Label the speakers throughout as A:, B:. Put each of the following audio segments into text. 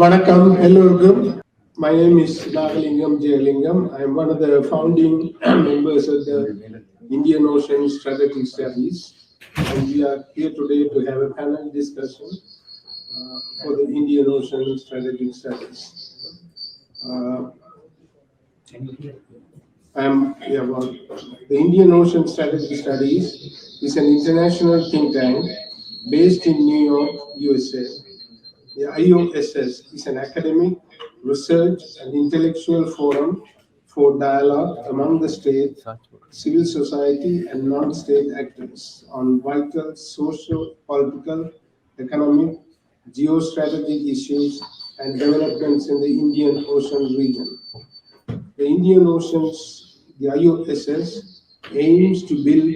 A: Vanakkam, எல்லோருக்கும். My name is Nagalingam Jayalingam. I am one of the founding members of the Indian Ocean Strategic Studies, and we are here today to have a panel discussion for the Indian Ocean Strategic Studies. Uh, well, the Indian Ocean Strategic Studies is an international think tank based in New York, USA. The IOSS is an academic, research, and intellectual forum for dialogue among the state, civil society, and non-state actors on vital social, political, economic, geostrategic issues and developments in the Indian Ocean region. The Indian Oceans, the IOSS, aims to build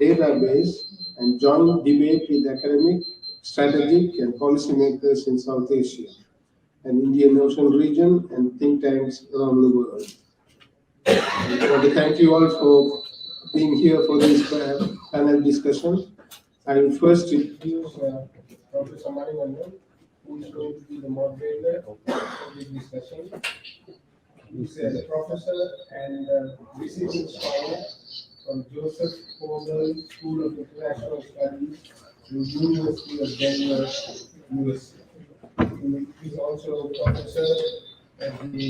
A: database and joint debate with academic, strategic, and policymakers in South Asia and Indian Ocean region and think tanks around the world. I want to thank you all for being here for this panel discussion. I will first introduce Professor Manivandan, who is going to be the moderator of this discussion. He's a professor and visiting scholar from Joseph Formal School of International Studies in University of Denver, USA. He's also a professor at the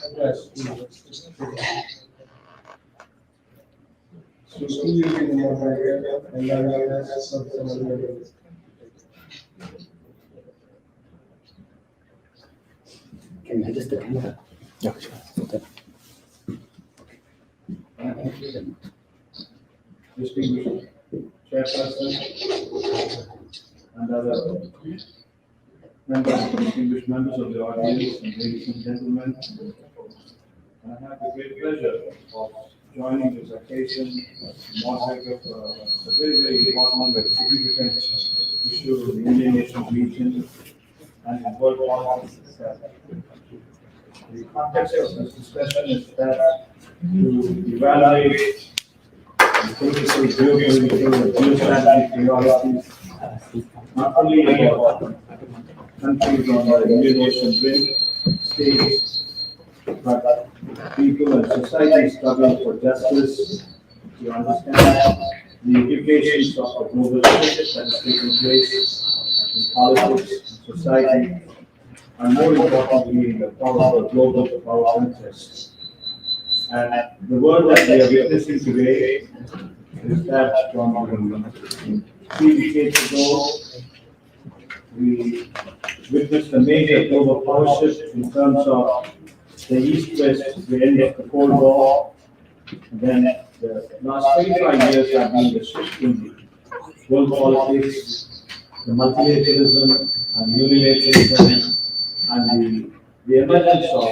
A: IOSS University. So he will be the moderator, and I will ask Professor Manivandan.
B: Can I just the camera? Yeah, sure.
C: Distinguished chairperson and other distinguished members of the audience, and ladies and gentlemen, I have the great pleasure of joining this occasion as moderator for a very important, very significant issue in the Indian Ocean region and in world politics. The context of this discussion is that to evaluate the political, geopolitical, and geostrategic priorities, not only about countries on the Indian Ocean rim, states, but people and society struggle for justice, to understand the implications of a global shift that is taking place in politics, in society, and more importantly, in the power of global power interests. And the world that we are witnessing today is that from 3 decades ago, we witnessed a major global power shift in terms of the East-West, the end of the Cold War. And then the last 25 years have been the shift in world politics, the multilateralism and unilateralism, and the emergence of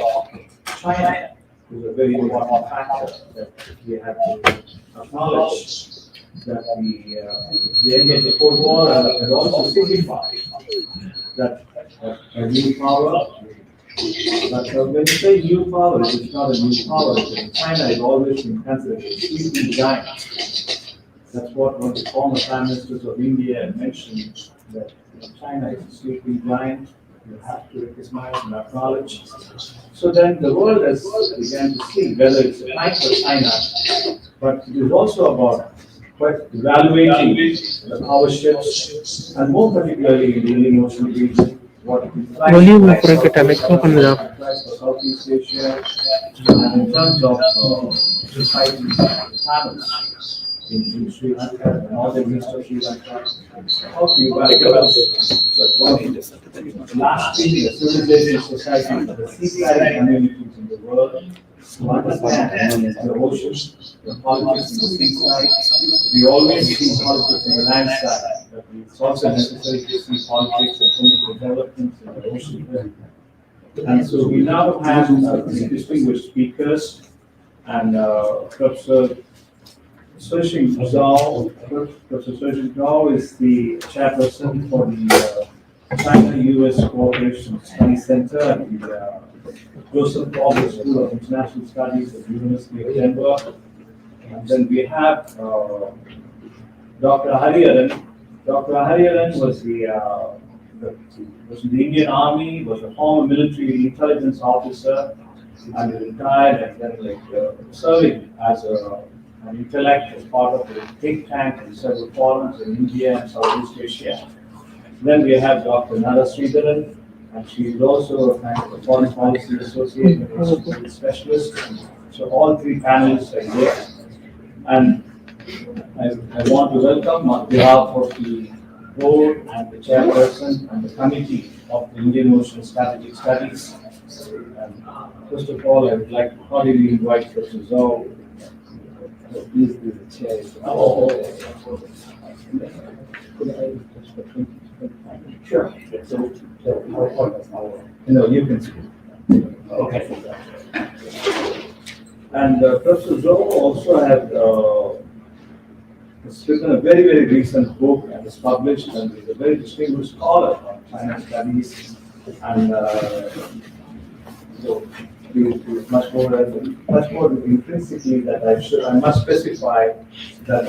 C: China is a very important factor that we have to acknowledge. That the end of the Cold War had also signified that a new power. But when you say new power, it's not a new power. China has always been considered a sleeping giant. That's what one of the former prime ministers of India had mentioned, that China is a sleeping giant. You have to recognize and acknowledge. So then the world has began to see whether it's a time for China, but it is also about evaluating the power shifts, and more particularly in the Indian Ocean region, what it implies for Southeast Asia, and in terms of society patterns in Sri Lanka, the northern east of Sri Lanka, how to evaluate lasting the civilization society, the seafaring communities in the world, to understand the oceans, the politics in the seaside. We always see politics in the land side, but it's also necessary to see politics and political developments in the ocean. And so we now have distinguished speakers, and Professor Sushing Zhao. Professor Sushing Zhao is the chairperson for the China-US Cooperation Study Center at the Joseph Formal School of International Studies at the University of Denver. And then we have Dr. Hariharan. Dr. Hariharan was the was in the Indian Army, was a former military intelligence officer, and retired, and then serving as an intellectual part of the think tank in several forums in India and Southeast Asia. Then we have Dr. Nara Sridharan, and she is also a kind of a foreign policy associate and specialist. So all three panelists are here. And I want to welcome on behalf of the board and the chairperson and the committee of the Indian Ocean Strategic Studies. And first of all, I would like to cordially invite Professor Zhou. Please be the chair. Sure. No, you can speak. Okay. And Professor Zhou also has written a very, very recent book and is published, and is a very distinguished scholar on China studies. And so he is much more intrinsically that I must specify that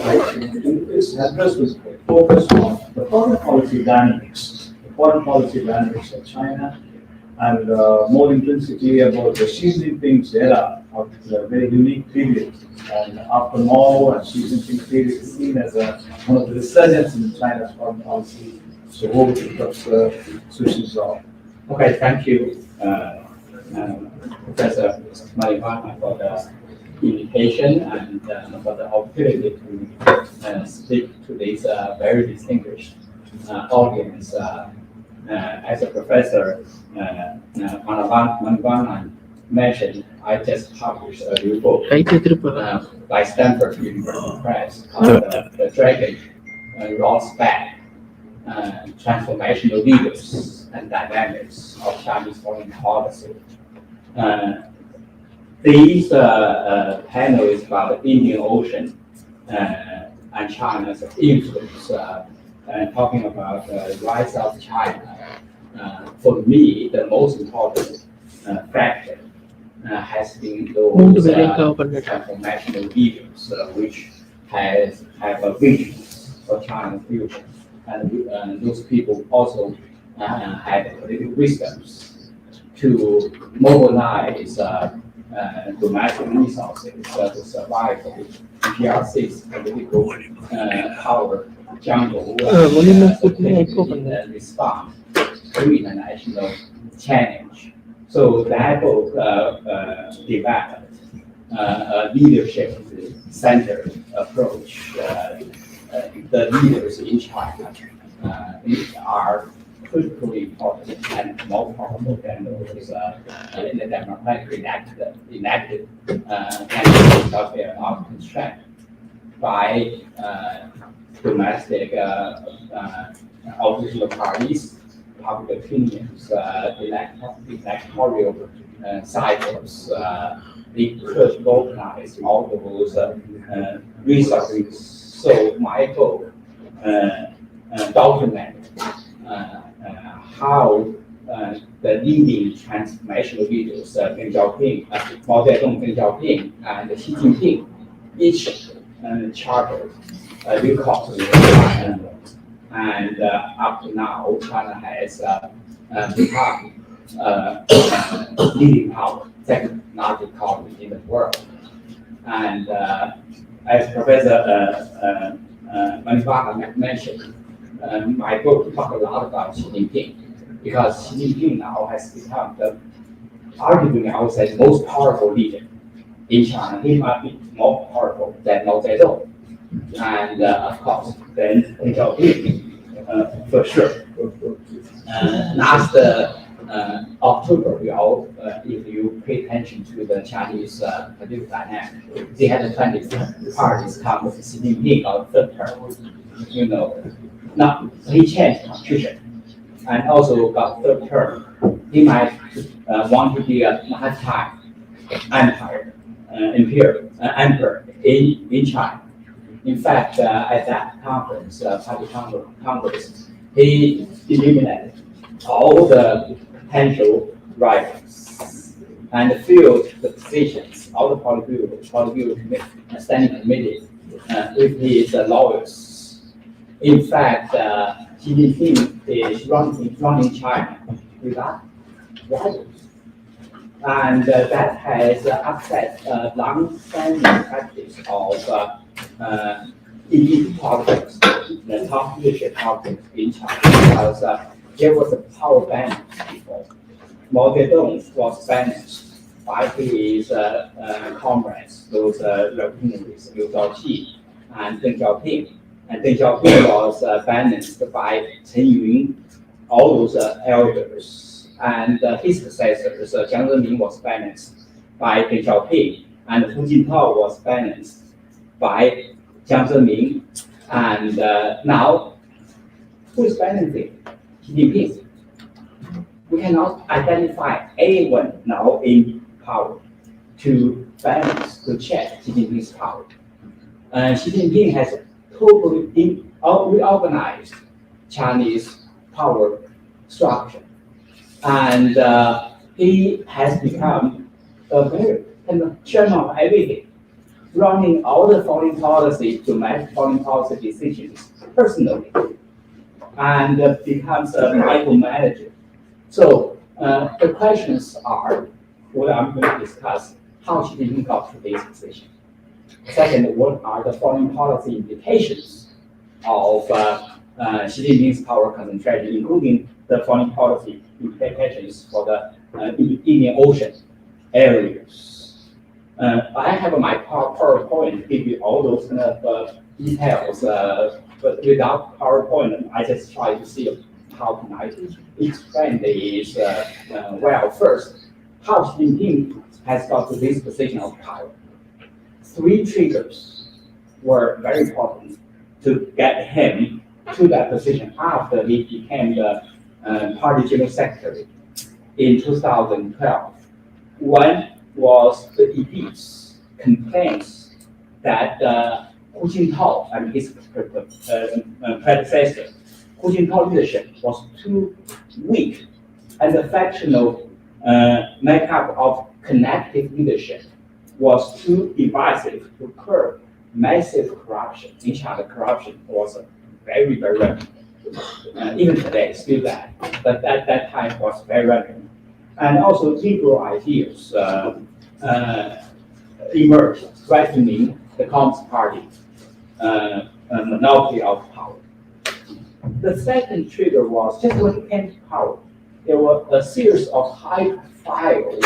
C: his address was focused on the foreign policy dynamics of China, and more intrinsically about the Xi Jinping's era of a very unique period. And after Mao and Xi Jinping period is seen as one of the resurgence in China's foreign policy. So over to Professor Sushi Zhou.
B: Okay, thank you, Professor Marivana, for the invitation and for the opportunity to speak to this very distinguished audience. As a professor, Marivana mentioned, I just published a new book by Stanford University Press called The Dragon Rolls Back, Transformational Leaders and Dynamics of Chinese Foreign Policy. This panel is about the Indian Ocean and China's influence, and talking about the rise of China. For me, the most important factor has been those transformational leaders which have a vision for China's future. And those people also had political wisdoms to mobilize domestic resources to survive the PRC's political power jungle and respond to international challenge. So that book developed a leadership-centered approach. The leaders in China are critically important and more powerful than those in the democratically elected candidates, because they are not constrained by domestic oppositional parties, public opinions, electoral cycles. They could mobilize all those resources. So my book documents how the leading transformational leaders, Deng Xiaoping, Mao Zedong, Deng Xiaoping, and Xi Jinping, each chartered recourse to China. And up to now, China has become leading power, second largest economy in the world. And as Professor Marivana mentioned, my book talks a lot about Xi Jinping, because Xi Jinping now has become arguably, I would say, the most powerful leader in China. He might be more powerful than Mao Zedong, and of course, then Deng Xiaoping, for sure. Last October, if you pay attention to the Chinese political dynamic, they had 20 parties come with Xi Jinping on the third term. Now he changed the constitution and also got third term. He might want to be a lifetime emperor in China. In fact, at that conference, Party Congress, he eliminated all the potential rivals and filled the positions of the Politburo standing committee with his lawyers. In fact, Xi Jinping is running China without rivals. And that has upset long-standing practice of elite politics, the top leadership politics in China, because there was a power balance before. Mao Zedong was balanced by his comrades, those revolutionaries, Liu Shaoqi and Deng Xiaoping. And Deng Xiaoping was balanced by Chen Yun, all those elders. And his successors, Jiang Zemin was balanced by Deng Xiaoping, and Hu Jintao was balanced by Jiang Zemin. And now, who is balancing? Xi Jinping. We cannot identify anyone now in power to balance, to check Xi Jinping's power. Xi Jinping has totally reorganized Chinese power structure. And he has become a very kind of chairman of everything, running all the foreign policy to make foreign policy decisions personally, and becomes a micromanager. So the questions are, what I'm going to discuss, how Xi Jinping got to this position. Second, what are the foreign policy implications of Xi Jinping's power concentration, including the foreign policy implications for the Indian Ocean areas. I have my PowerPoint give you all those kind of details, but without PowerPoint, I just try to see how can I explain this well. First, how Xi Jinping has got to this position of power. Three triggers were very important to get him to that position after he became the party general secretary in 2012. One was the elite's complaints that Hu Jintao and his predecessor, Hu Jintao leadership was too weak, and the factional makeup of connective leadership was too divisive to curb massive corruption. In China, corruption was very, very rampant. Even today, still that, but at that time was very rampant. And also liberal ideas emerged, threatening the Communist Party monopoly of power. The second trigger was just when he came to power, there were a series of high-profile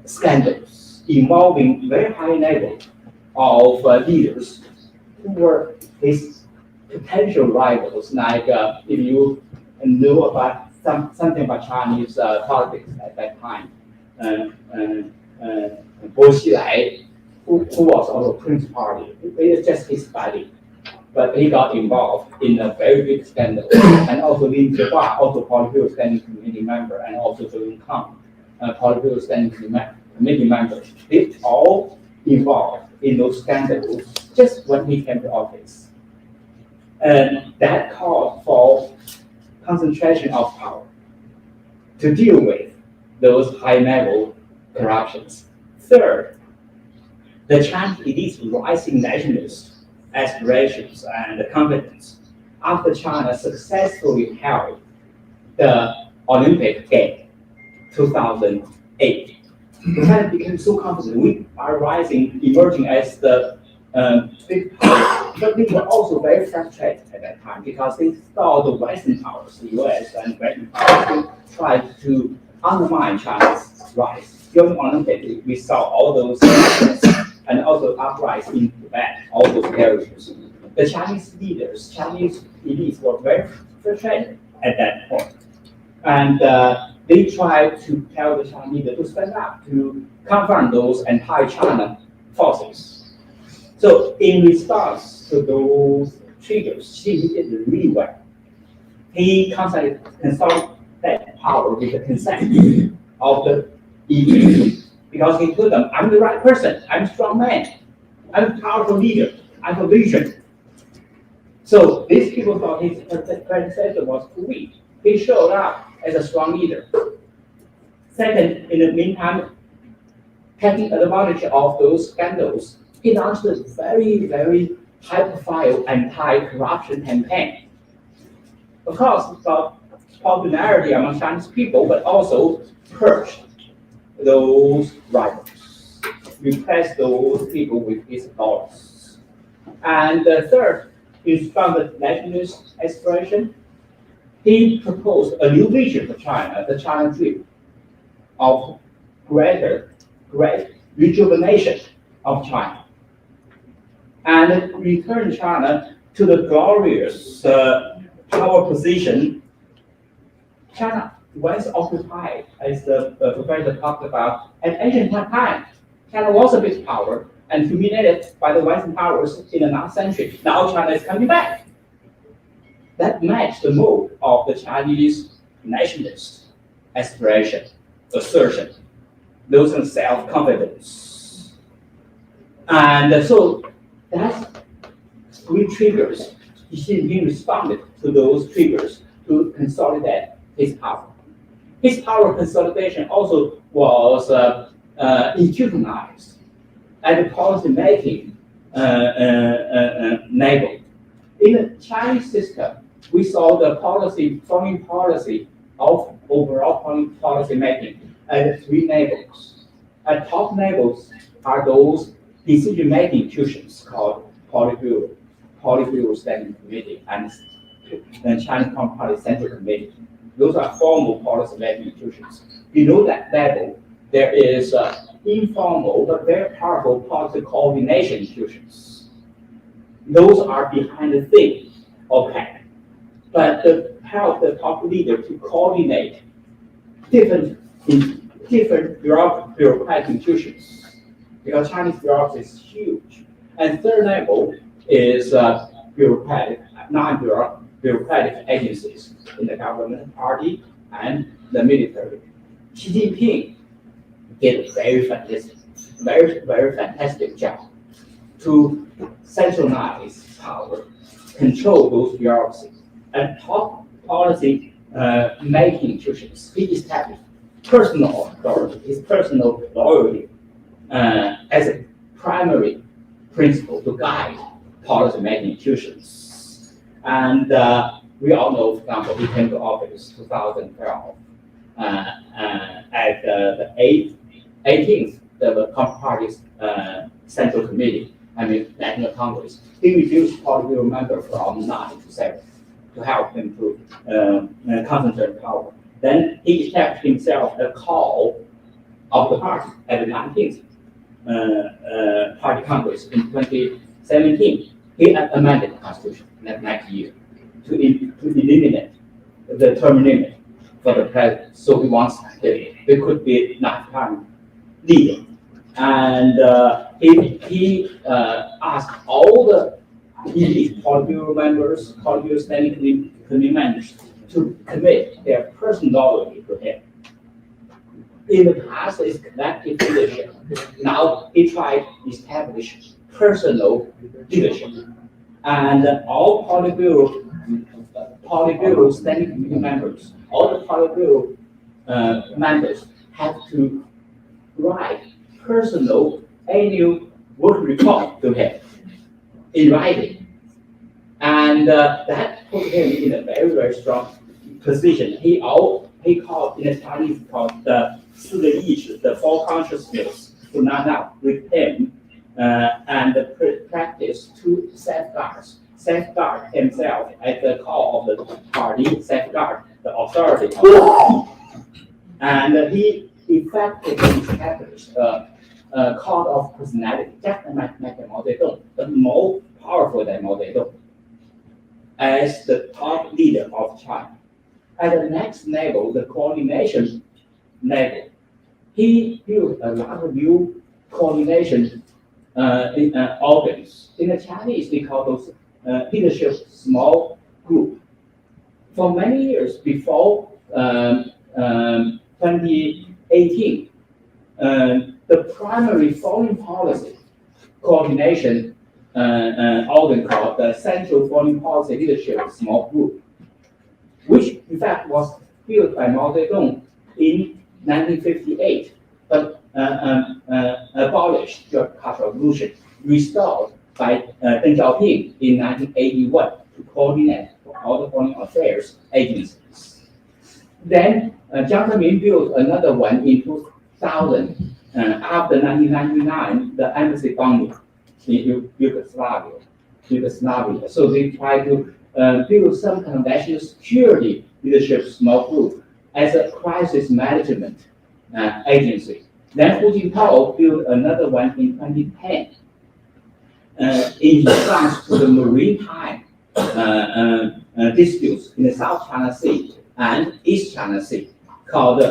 B: scandals involving very high level of leaders who were his potential rivals. Like if you know about something about Chinese politics at that time, Bo Xilai, who was also Prince Party, it is just his buddy, but he got involved in a very big scandal. And also Lin Zhihua, also Politburo Standing Committee member, and also Zhou Yongkang, Politburo Standing Committee members, they all involved in those scandals just when he came to office. And that called for concentration of power to deal with those high-level corruptions. Third, the Chinese elite's rising nationalist aspirations and confidence after China successfully held the Olympic Game 2008. China became so confident. We are rising, emerging as the big power, but they were also very frustrated at that time because they saw the Western powers, the US and Western powers, tried to undermine China's rise. During the Olympics, we saw all those and also uprising in Tibet, all those areas. The Chinese leaders, Chinese elites were very frustrated at that point. And they tried to tell the Chinese leader to stand up to confront those anti-China forces. So in response to those triggers, Xi did really well. He consolidated that power with the consent of the elite because he told them, I'm the right person, I'm a strong man, I'm a powerful leader, I have a vision. So these people thought his predecessor was too weak. He showed up as a strong leader. Second, in the meantime, taking advantage of those scandals, he launched a very, very high-profile anti-corruption campaign. of course, got popularity among Chinese people, but also purged those rivals, replaced those people with his followers. And the third is from the nationalist aspiration. He proposed a new vision for China, the China Dream, of great rejuvenation of China, and return China to the glorious power position China once occupied, as the professor talked about. At ancient time, China was a big power and humiliated by the Western powers in the 9th century. Now China is coming back. That matched the mode of the Chinese nationalist aspiration, assertion, those in self-confidence. And so that's three triggers. He responded to those triggers to consolidate his power. His power consolidation also was institutionalized at the policy-making level. In the Chinese system, we saw the foreign policy of overall foreign policy making at three levels. At top levels are those decision-making institutions called Politburo Standing Committee, and the Chinese Communist Party Central Committee. Those are formal policy-making institutions. Below that level, there is informal but very powerful policy coordination institutions. Those are behind the scene, okay, but to help the top leader to coordinate different bureaucratic institutions, because Chinese bureaucracy is huge. And third level is non-bureaucratic agencies in the government party and the military. Xi Jinping did a very fantastic job to centralize power, control those bureaucracies, and top policy making institutions. He established personal authority, his personal loyalty as a primary principle to guide policy making institutions. And we all know, for example, he came to office 2012 at the 18th, the Communist Party's Central Committee, National Congress. He reduced Politburo member from 9 to 7 to help him to concentrate power. Then he established himself a call of the party at the 19th Party Congress in 2017. He amended the Constitution next year to eliminate the term limit for the president. So he wants there could be lifetime leader. And he asked all the elite Politburo members, Politburo Standing Committee members to commit their personal loyalty to him. In the past, it's collective leadership. Now he tried to establish personal leadership. And all Politburo Standing Committee members, all the Politburo members have to write personal annual work report to him in writing. And that put him in a very strong position. He called in the Chinese called the 4个意识, the four consciousness to not out with him and practice two safeguards. Safeguard himself at the call of the party, safeguard the authority of the party. And he effectively established a code of personality, just like Mao Zedong, but more powerful than Mao Zedong, as the top leader of China. At the next level, the coordination level, he built a lot of new coordination organs. In the Chinese, they call those leadership small group. For many years before 2018, the primary foreign policy coordination organ called the Central Foreign Policy Leadership Small Group, which in fact was built by Mao Zedong in 1958, but abolished during the Cultural Revolution, restored by Deng Xiaoping in 1981 to coordinate all the foreign affairs agencies. Then Jiang Zemin built another one in 2000. After 1999, the embassy bombing in Yugoslavia. So they tried to build some kind of national security leadership small group as a crisis management agency. Then Hu Jintao built another one in 2010 in response to the maritime disputes in the South China Sea and East China Sea, called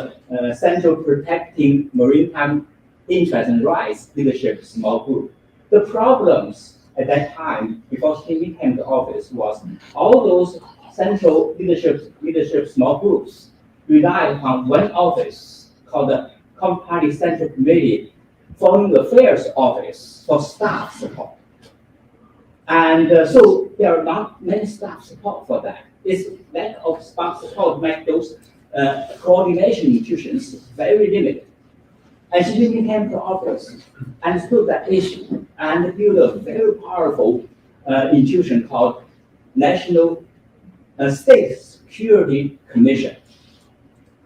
B: Central Protecting Maritime Interests and Rights Leadership Small Group. The problems at that time, before he came to office, was all those central leadership small groups relied on one office called the Communist Party Central Committee Foreign Affairs Office for staff support. And so there are not many staff support for that. This lack of staff support makes those coordination institutions very limited. And Xi Jinping came to office, understood that issue, and built a very powerful institution called National State Security Commission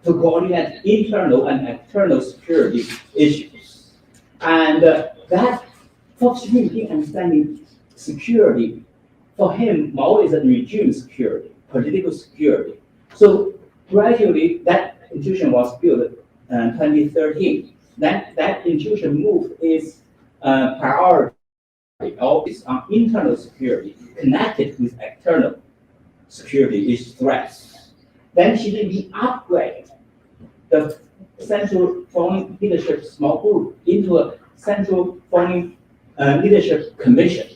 B: to coordinate internal and external security issues. And that, for Xi Jinping, understanding security, for him, Mao is a regime security, political security. So gradually, that institution was built in 2013. That institution moved its priority always on internal security, connected with external security threats. Then Xi Jinping upgraded the Central Foreign Leadership Small Group into a Central Foreign Leadership Commission.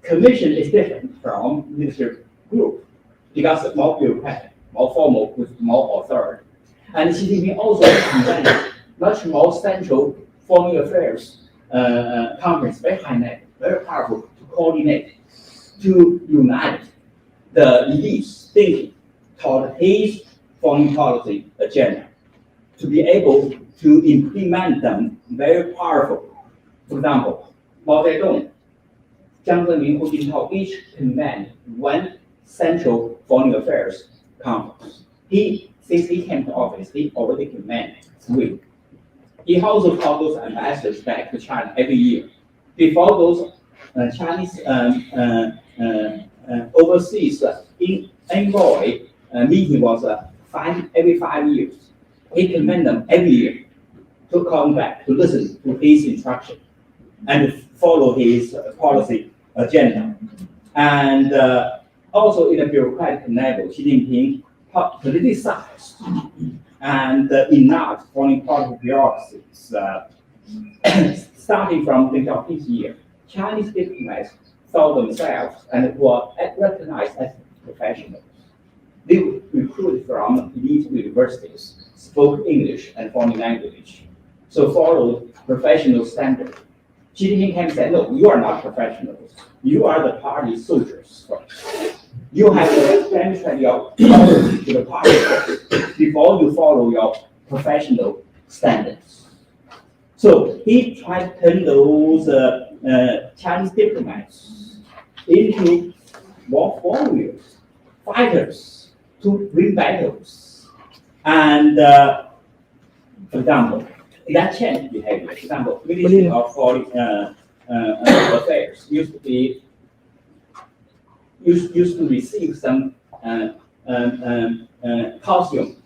B: Commission is different from leadership group because it's more bureaucratic, more formal, with more authority. And Xi Jinping also presented much more central foreign affairs conference, very high level, very powerful to coordinate, to unite the elites thinking toward his foreign policy agenda, to be able to implement them very powerful. For example, Mao Zedong, Jiang Zemin, Hu Jintao each command one central foreign affairs conference. Since he came to office, he already commanded 3. He also called those ambassadors back to China every year. Before those Chinese overseas envoy meeting was every 5 years. He commanded them every year to come back to listen to his instruction and follow his policy agenda. And also in the bureaucratic level, Xi Jinping politicized and enlarged foreign policy bureaucracies. Starting from Deng Xiaoping's year, Chinese diplomats saw themselves and were recognized as professionals. They were recruited from elite universities, spoke English and foreign language, so followed professional standards. Xi Jinping came and said, no, you are not professionals. You are the party soldiers first. You have to demonstrate your loyalty to the party first before you follow your professional standards. So he tried to turn those Chinese diplomats into war warriors, fighters to win battles. And for example, that changed behavior. For example, Ministry of Foreign Affairs used to receive some calcium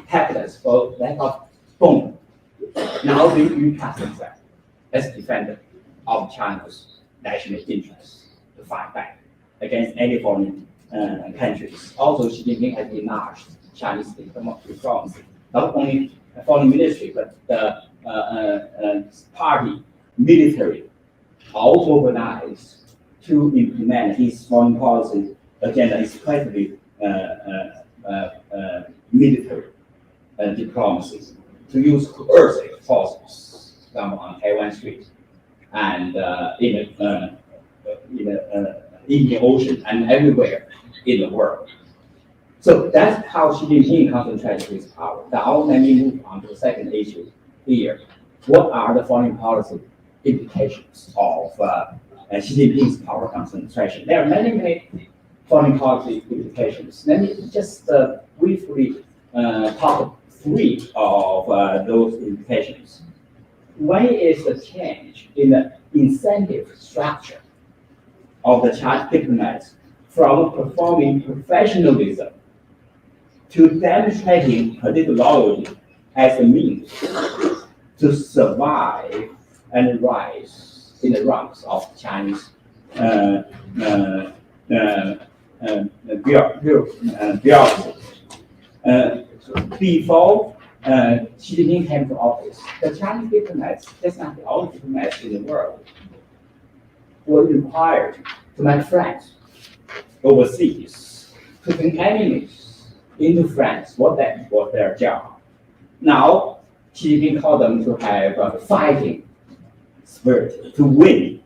B: tablets for lack of bone. Now they recast themselves as defender of China's national interests to fight back against any foreign countries. Also, Xi Jinping has enlarged Chinese diplomacy, not only the foreign ministry, but the party, military, all organized to implement his foreign policy agenda, especially military diplomacy, to use coercive forces, for example, on Taiwan Strait and in the Indian Ocean and everywhere in the world. So that's how Xi Jinping concentrated his power. Now let me move on to the second issue here. What are the foreign policy implications of Xi Jinping's power concentration? There are many foreign policy implications. Let me just briefly talk three of those implications. One is the change in the incentive structure of the Chinese diplomats from performing professionalism to demonstrating political loyalty as a means to survive and rise in the ranks of Chinese bureaucracy. Before Xi Jinping came to office, the Chinese diplomats, that's not the only diplomats in the world, were required to make friends overseas, to turn enemies into friends. That was their job. Now, Xi Jinping called them to have a fighting spirit, to win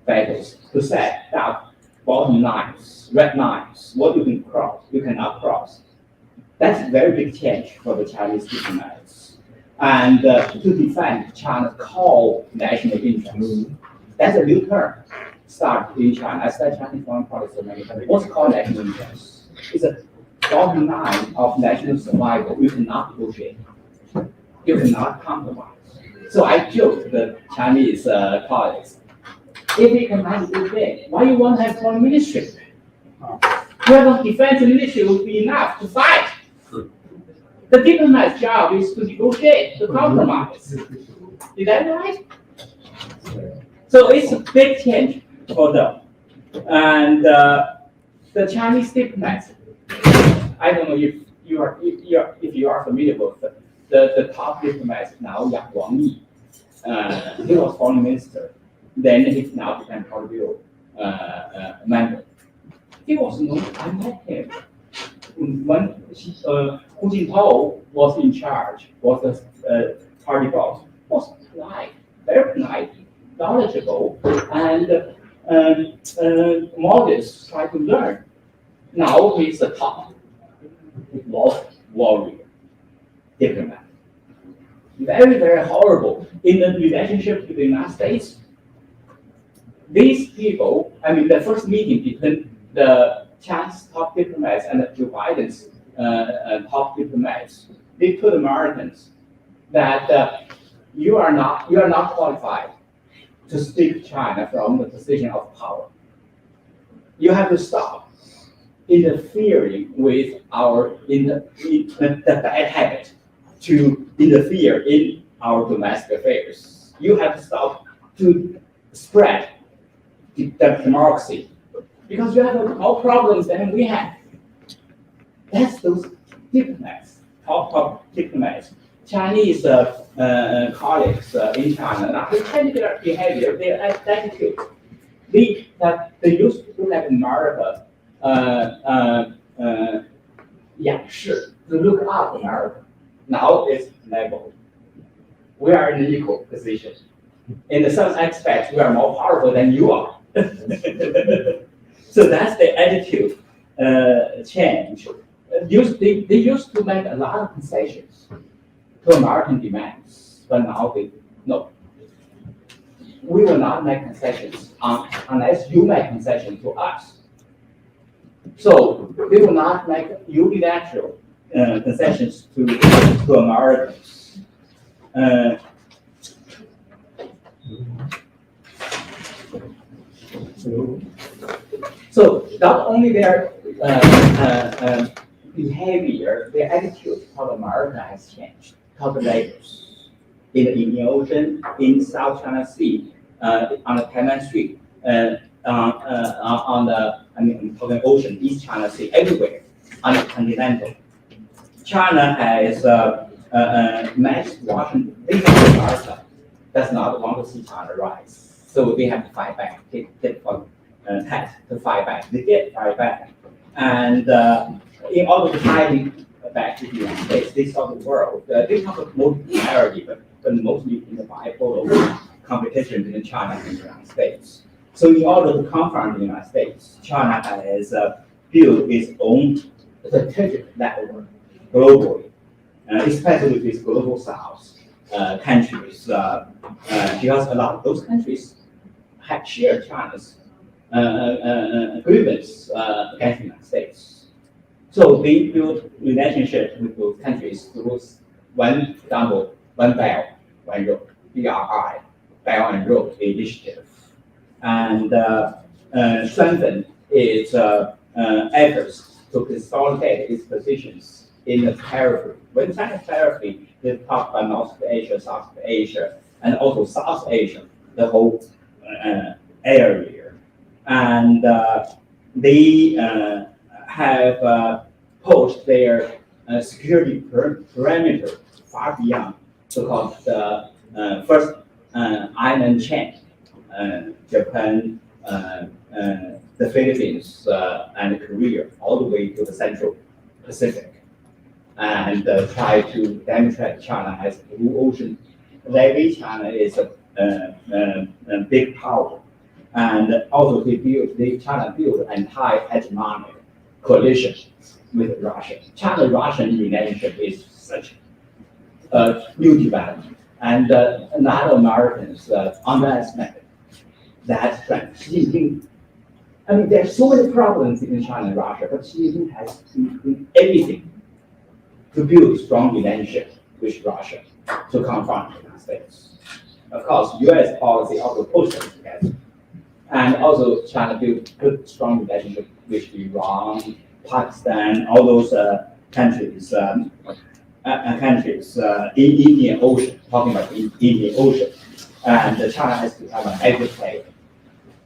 B: battles, to set up bottom lines, red lines, what you can cross, you cannot cross. That's a very big change for the Chinese diplomats. And to defend China's core national interests. That's a new term start in China. I studied Chinese foreign policy many times. What's called national interests? It's a bottom line of national survival. You cannot negotiate. You cannot compromise. So I joked the Chinese colleagues, if you cannot negotiate, why you want to have foreign ministry? You have a defense ministry would be enough to fight. The diplomat's job is to negotiate, to compromise. Is that right? So it's a big change for them. And the Chinese diplomats, I don't know if you are familiar with the top diplomats now, Yang Guangyi. He was foreign minister. Then he now became Politburo member. He was known, I met him. When Hu Jintao was in charge, was the party boss, was polite, very polite, knowledgeable, and modest, try to learn. Now he's the top warrior, diplomat. Very, very horrible. In the relationship with the United States, these people, I mean, the first meeting between the Chinese top diplomats and Joe Biden's top diplomats, they told Americans that you are not qualified to stop China from the position of power. You have to stop interfering with the bad habit to interfere in our domestic affairs. You have to stop to spread the democracy, because you have more problems than we have. That's those diplomats, top diplomats. Chinese colleagues in China, now they change their behavior, their attitude. They used to look at America, to look up America. Now it's level. We are in an equal position. In some aspects, we are more powerful than you are. So that's the attitude change. They used to make a lot of concessions to American demands, but now no. We will not make concessions unless you make concessions to us. So they will not make unilateral concessions to Americans. So not only their behavior, their attitude toward America has changed, toward the neighbors in the Indian Ocean, in South China Sea, on the Taiwan Strait, on the ocean, East China Sea, everywhere, on the continental. China has matched Washington. They have America does not want to see China rise, so they have to fight back, tit for tat to fight back. They did fight back, and in order to fight back to the United States, they saw the world. They talk about multipolarity, but mostly in the bipolar competition between China and the United States. So in order to confront the United States, China has built its own strategic network globally, especially with these global South countries, because a lot of those countries have shared China's agreements against the United States. So they built relationship with those countries through one, for example, one Belt, one Road, BRI, Belt and Road Initiative, and strengthen its efforts to consolidate its positions in the periphery. When China's periphery, they talk about North Asia, South Asia, and also South Asia, the whole area. And they have pushed their security parameter far beyond so-called the first island chain, Japan, the Philippines, and Korea, all the way to the Central Pacific, and try to demonstrate China has a blue ocean. Lately, China is a big power, and also China built anti-hegemonic coalition with Russia. China-Russian relationship is such a new development, and a lot of Americans underestimate that strength. Xi Jinping, I mean, there's so many problems in China and Russia, but Xi Jinping has doing everything to build strong relationship with Russia to confront the United States. Of course, U.S. policy also pushed them together. And also China built good, strong relationship with Iran, Pakistan, all those countries in Indian Ocean, talking about the Indian Ocean. And China has become an active player.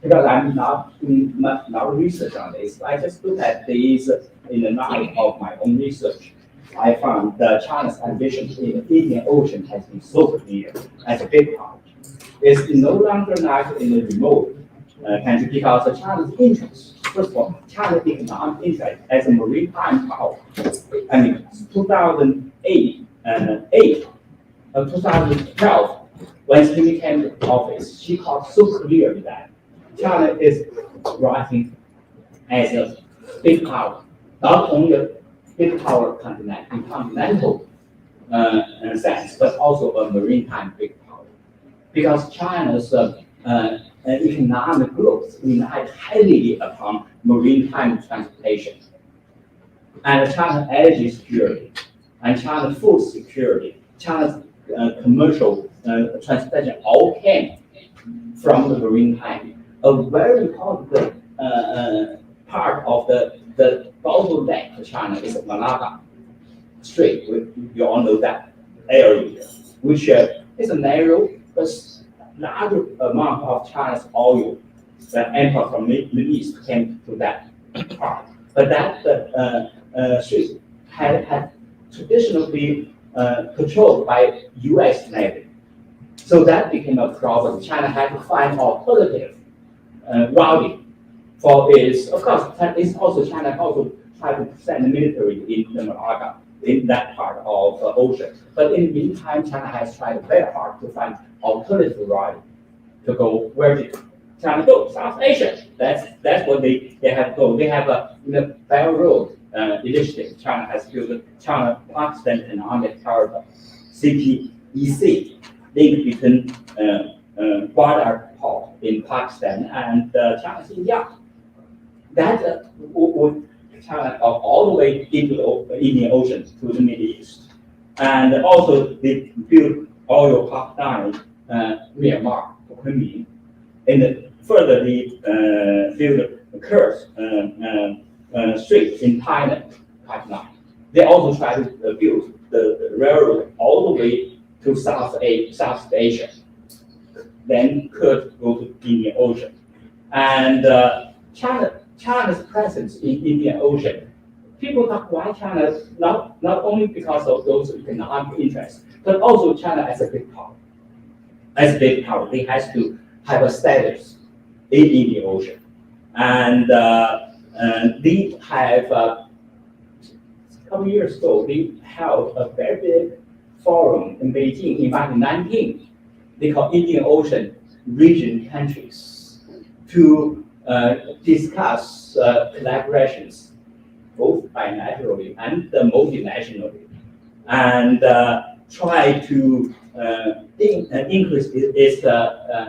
B: Because I'm not doing much research on this, I just look at these in the light of my own research. I found that China's ambition in the Indian Ocean has been so clear as a big power. It's no longer like in the remote country because China's interest, first of all, China's economic interest as a maritime power. I mean, 2008 and 2012, when she became to office, she called so clearly that China is rising as a big power, not only a big power in continental sense, but also a maritime big power. Because China's economic growth relies heavily upon maritime transportation. And China's energy security, and China's food security, China's commercial transportation all came from the maritime. A very important part of the bottleneck for China is Malacca Strait. You all know that area, which is a narrow but large amount of China's oil that import from Middle East came to that part. But that strait had traditionally controlled by U.S. Navy. So that became a problem. China had to find alternative routing for its, of course, it's also China also tried to send the military in the Malacca, in that part of the ocean. But in the meantime, China has tried very hard to find alternative routing to go where did China go? South Asia. That's what they have to go. They have a Belt Road initiative. China has built China-Pakistan Economic Corridor, CPEC, link between Gwadar port in Pakistan and China's India. That would China all the way into the Indian Ocean to the Middle East. And also they built oil pipeline Myanmar, Kunming. And further they built the Kursk Strait in Thailand pipeline. They also try to build the railroad all the way to South Asia, then could go to Indian Ocean. And China's presence in Indian Ocean, people talk why China, not only because of those economic interests, but also China as a big power. As a big power, they has to have a status in Indian Ocean. And they have, a couple years ago, they held a very big forum in Beijing, inviting 19, they call Indian Ocean region countries, to discuss collaborations, both bilaterally and multinationally, and try to increase its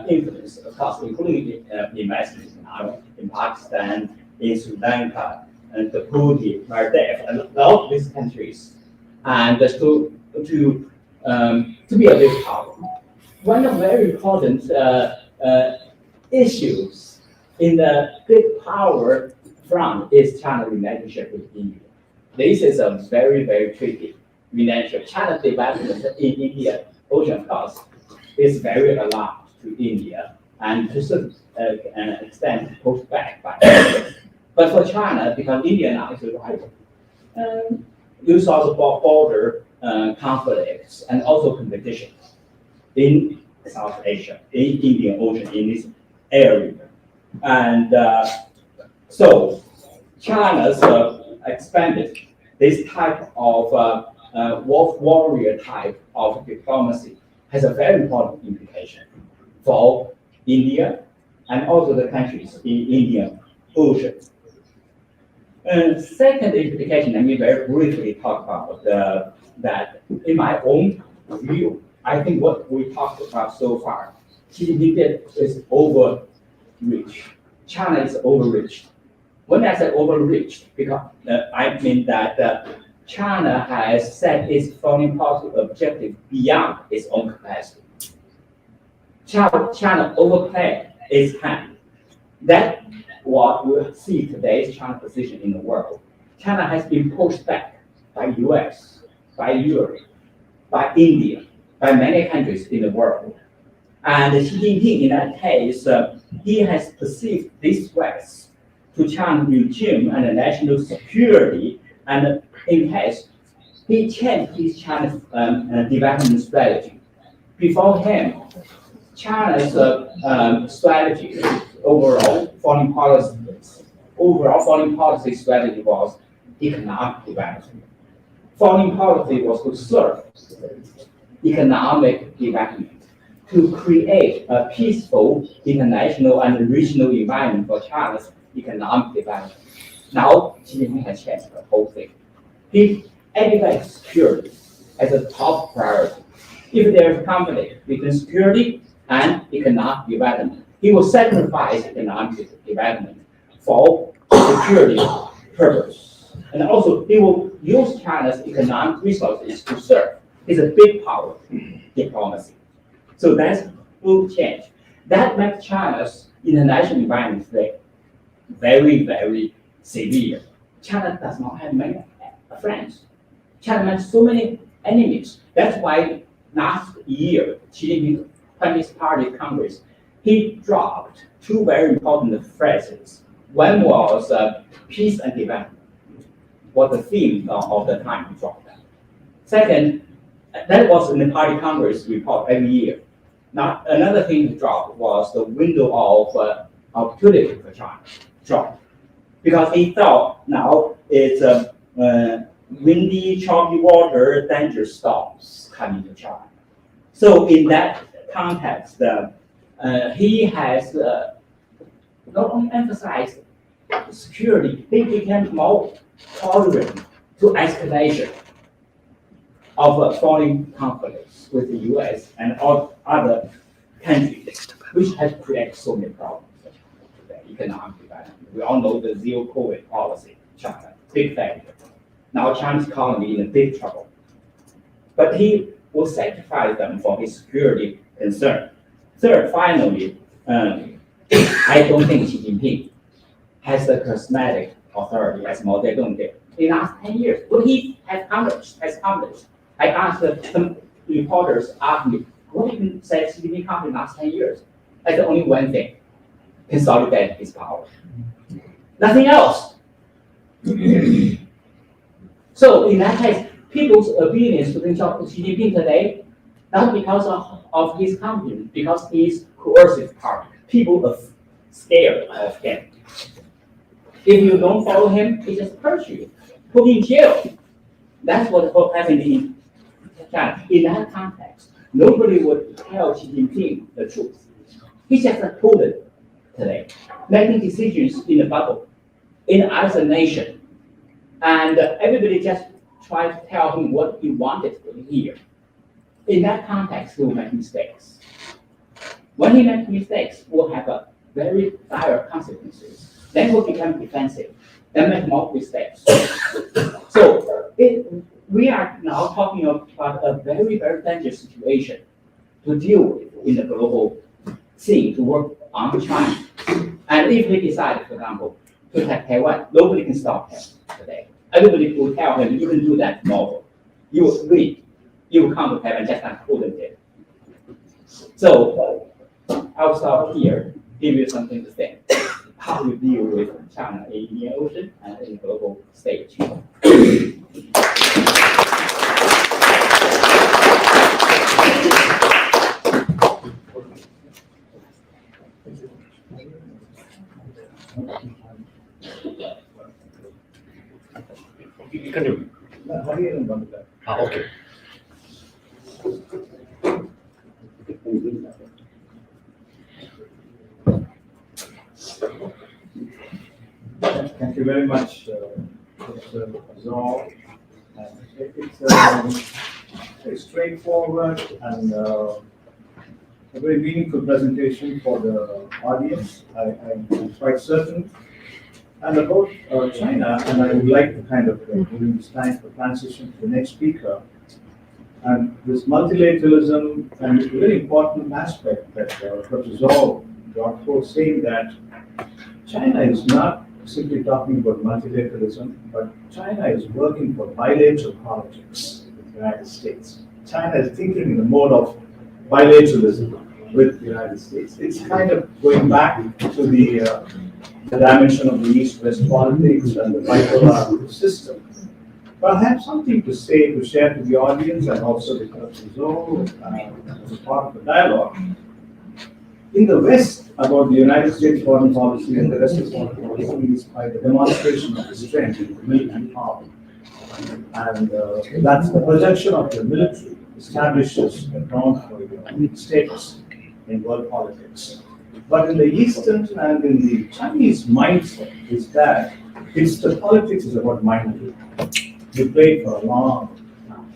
B: influence, of course, including investment in
D: Vietnam, in Pakistan, in Sri Lanka, and the Putin, Maldives, and all these countries, and just to be a big power. One of the very important issues in the big power front is China's relationship with India. This is a very, very tricky relationship. China's development in Indian Ocean coast is very alarmed to India and to some extent pushed back by India. But for China, because India now is a rival, you saw the border conflicts and also competition in South Asia, in Indian Ocean, in this area. And so China's expanded this type of warrior type of diplomacy has a very important implication for India and also the countries in Indian Ocean. And second implication, let me very briefly talk about that in my own view, I think what we talked about so far, Xi Jinping is overreach. China is overreached. When I say overreached, because I mean that China has set its foreign policy objective beyond its own capacity. China overplayed its hand. That's what we see today's China position in the world. China has been pushed back by US, by Europe, by India, by many countries in the world. And Xi Jinping, in that case, he has perceived these threats to China's regime and national security, and in case he changed his China's development strategy. Before him, China's strategy, overall foreign policy strategy was economic development. Foreign policy was to serve economic development, to create a peaceful international and regional environment for China's economic development. Now, Xi Jinping has changed the whole thing. He elevates security as a top priority. If there is a conflict between security and economic development, he will sacrifice economic development for security purpose. And also, he will use China's economic resources to serve. It's a big power diplomacy. So that's full change. That makes China's international environment today very, very severe. China does not have many friends. China has so many enemies. That's why last year, Xi Jinping Communist Party Congress, he dropped two very important phrases. One was peace and development, was the theme of the time he dropped that. Second, that was in the Party Congress report every year. Now, another thing he dropped was the window of opportunity for China dropped. Because he thought now it's windy, choppy water, dangerous storms coming to China. So in that context, he has not only emphasized security, he became more tolerant to escalation of foreign conflicts with the US and all other countries, which has created so many problems. Economic development. We all know the zero COVID policy, China, big failure. Now China's economy in a big trouble. But he will sacrifice them for his security concern. Third, finally, I don't think Xi Jinping has the charismatic authority as Mao Zedong did. In the last 10 years, what he has accomplished. I asked some reporters, asked me, what did Xi Jinping accomplish in the last 10 years? I said only one thing: consolidate his power. Nothing else. So in that case, people's obedience to Xi Jinping today, not because of his competence, because he's coercive power. People are scared of him. If you don't follow him, he just hurts you, put you in jail. That's what happened in China. In that context, nobody would tell Xi Jinping the truth. He's just a prudent today, making decisions in a bubble, in isolation. And everybody just tried to tell him what he wanted to hear. In that context, he will make mistakes. When he makes mistakes, we'll have a very dire consequences. Then will become defensive. Then make more mistakes. So we are now talking about a very, very dangerous situation to deal with in the global scene to work on China. And if we decide, for example, to attack Taiwan, nobody can stop him today. Everybody will tell him, you can do that tomorrow. You will win. You will come to Taiwan just like Putin did. So I'll stop here, give you something to think. How you deal with China in the Indian Ocean and in global stage.
E: Okay.
C: Thank you very much, Professor Zhao. It's very straightforward and a very meaningful presentation for the audience, I'm quite certain. And about China, and I would like to kind of, during this time, for transition to the next speaker, and this multilateralism, and a very important aspect that Professor Zhao brought forth, saying that China is not simply talking about multilateralism, but China is working for bilateral politics with the United States. China is thinking in the mode of bilateralism with the United States. It's kind of going back to the dimension of the East-West politics and the bipolar system. Perhaps something to say, to share to the audience and also with Professor Zhou as a part of the dialogue. In the West, about the United States foreign policy and the rest of foreign policy is by the demonstration of the strength of the military power. And that's the projection of the military establishes the ground for the status in world politics. But in the Eastern and in the Chinese mindset is that it's the politics is about mind game. You play for a long time.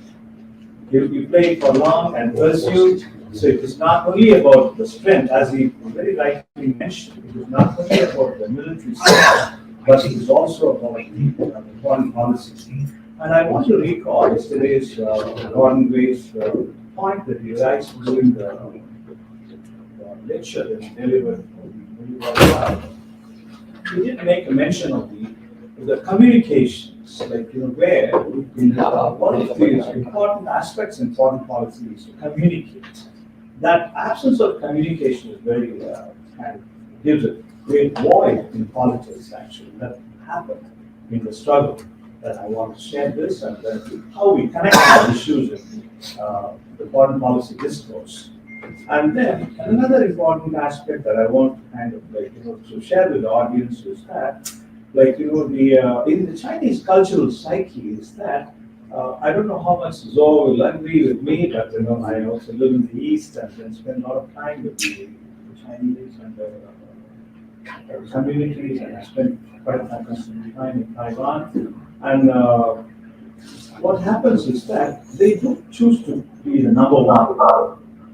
C: You play for long and pursue. So it is not only about the strength, as he very rightly mentioned, it is not only about the military strength, but it is also about the foreign policy. And I want to recall yesterday's Gordon Gray's point that he writes during the lecture that he delivered. He did make a mention of the communications, like where in one of the important aspects in foreign policy is to communicate. That absence of communication is very kind of gives a great void in politics. Actually, that happened in the struggle. That I want to share this and then how we connect these issues in the foreign policy discourse. And then another important aspect that I want to kind of to share with the audience is that in the Chinese cultural psyche is that I don't know how much Zhou will agree with me, but I also live in the East and then spend a lot of time with the Chinese and the communities, and I spent quite some time in Taiwan. And what happens is that they don't choose to be the number one.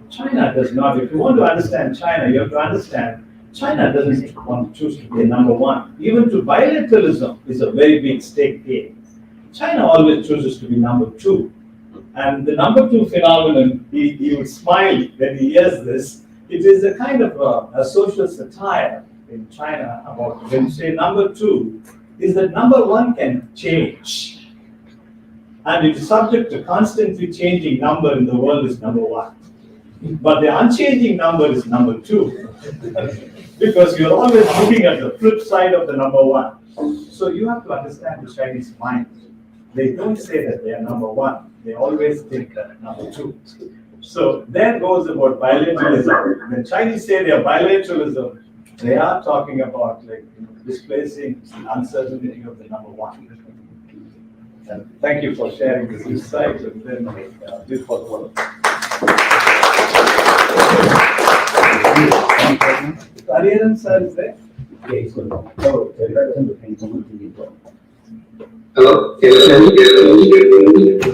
C: China does not. If you want to understand China, you have to understand China doesn't want to choose to be a number one. Even to bilateralism is a very big stake game. China always chooses to be number two. And the number two phenomenon, he would smile when he hears this. It is a kind of a social satire in China about when you say number two, is that number one can change. And it is subject to constantly changing number in the world is number one. But the unchanging number is number two. Because you're always looking at the flip side of the number one. So you have to understand the Chinese mind. They don't say that they are number one. They always think that number two. So there goes about bilateralism. When Chinese say they are bilateralism, they are talking about displacing the uncertainty of the number one. And thank you for sharing this insight and then this was one. Ariaran sir is there?
D: Yes.
C: Oh,
F: Hello, can you hear me?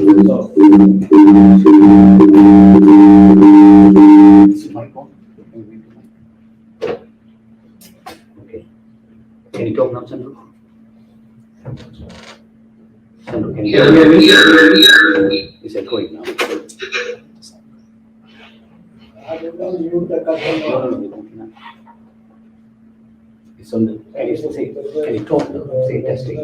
F: Can you hear me?
E: Is it going now? No. It's on the, can you talk now? Say testing.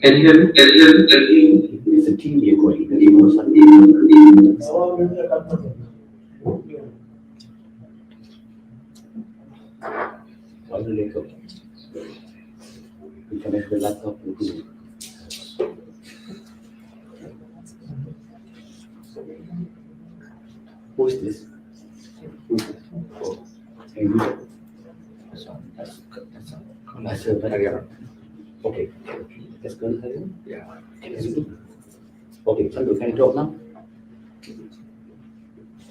F: Can you hear me? Can you hear me? Can you hear me?
E: It's a team you're going. There's no something. How do they go? You connect the laptop to Google. Who is this? Who is this? Oh, and Google. That's a okay. Let's go to the
F: Yeah.
E: okay, Chandu, can you talk now?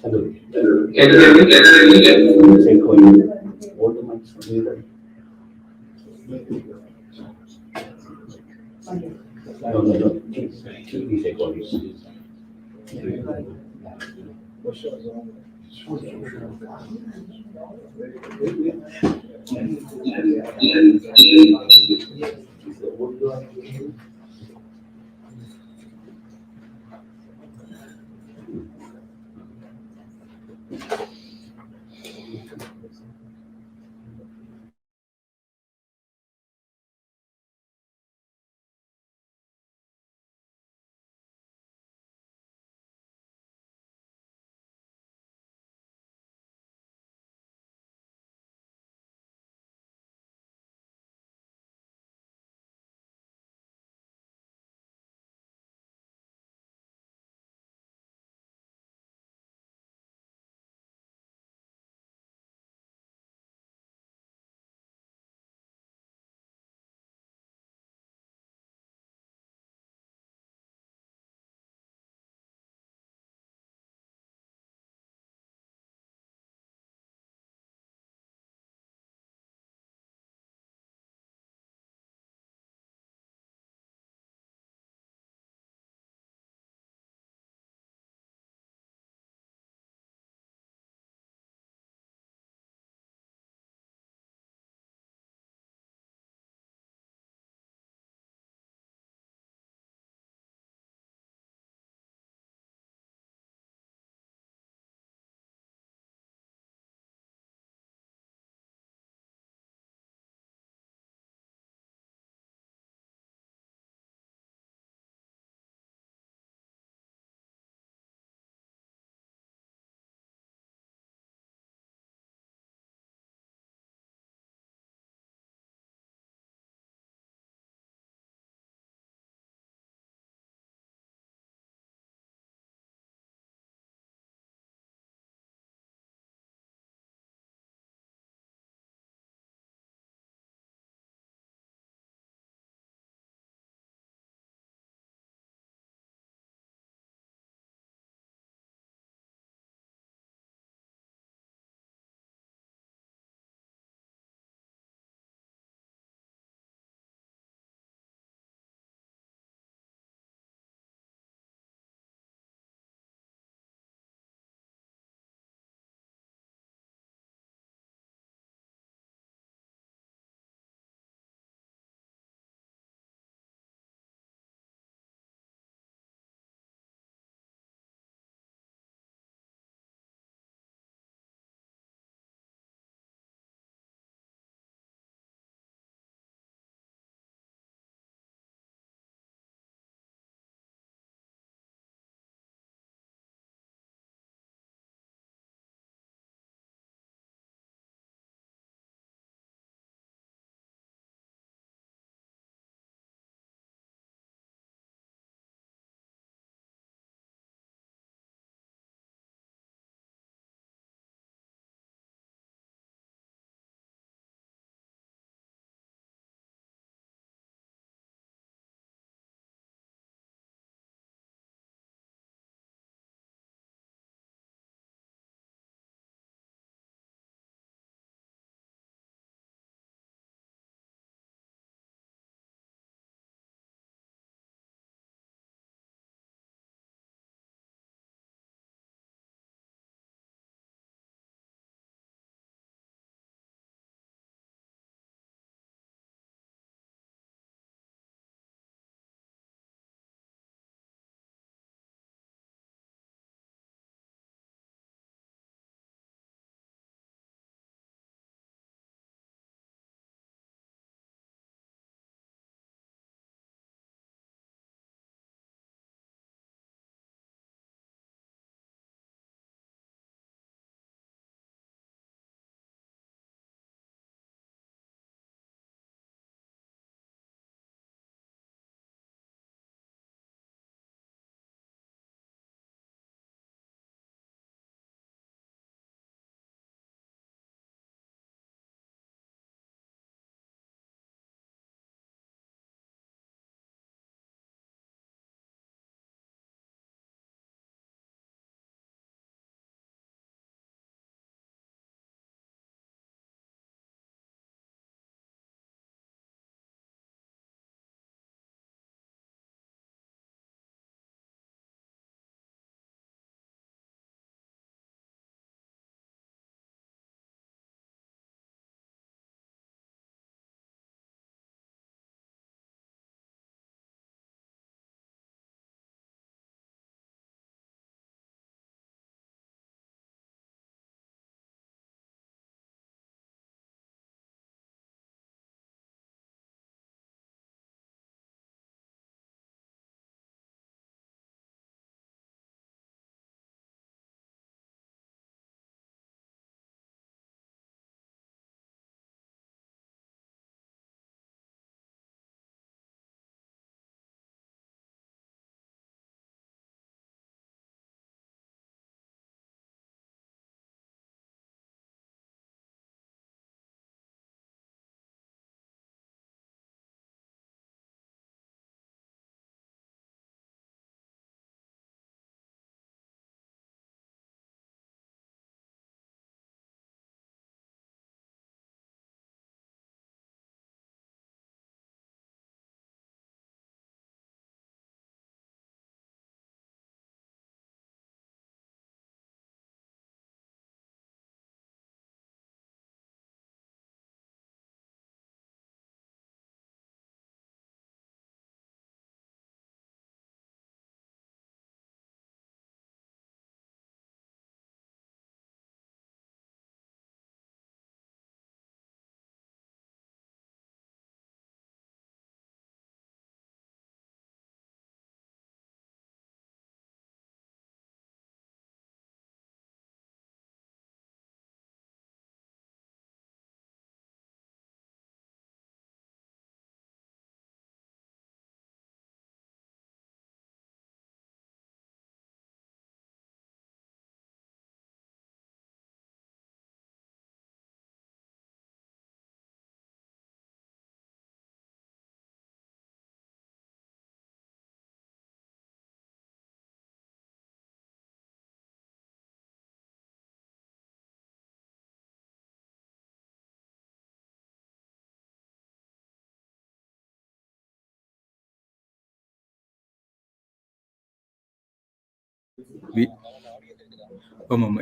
E: Chandu,
F: Can you hear me? Can you hear me?
E: say going. All the mics from you. No. TV say going.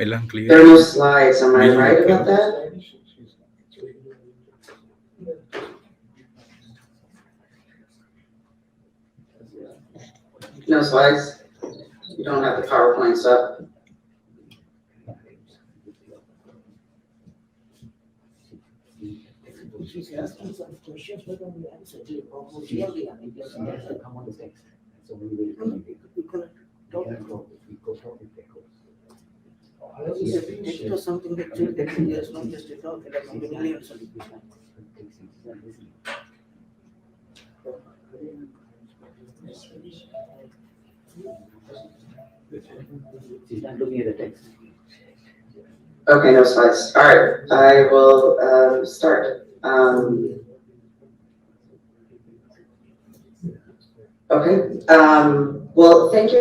G: எல்லாம்
F: There
G: clear.
F: are no slides, am I right about that? No slides? You don't have the PowerPoints up?
E: She's asking some questions, but then we answer it. Clearly, I mean, just come on the text. So we will. We could talk. We go talk with the host. If it text or something that you're texting, there's not just a talk, like immediately or something. She's not looking at the text.
F: Okay, no slides. All right, I will start. Okay, well, thank you.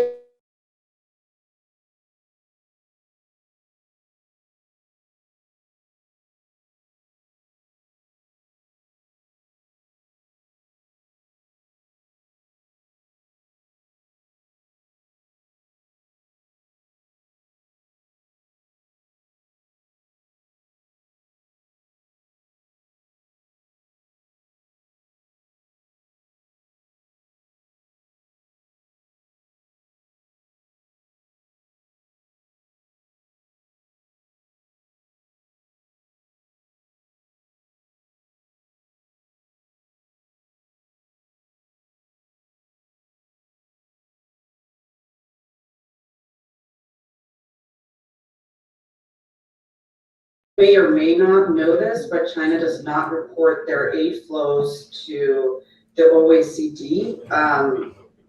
F: May or may not know this, but China does not report their aid flows to the OECD.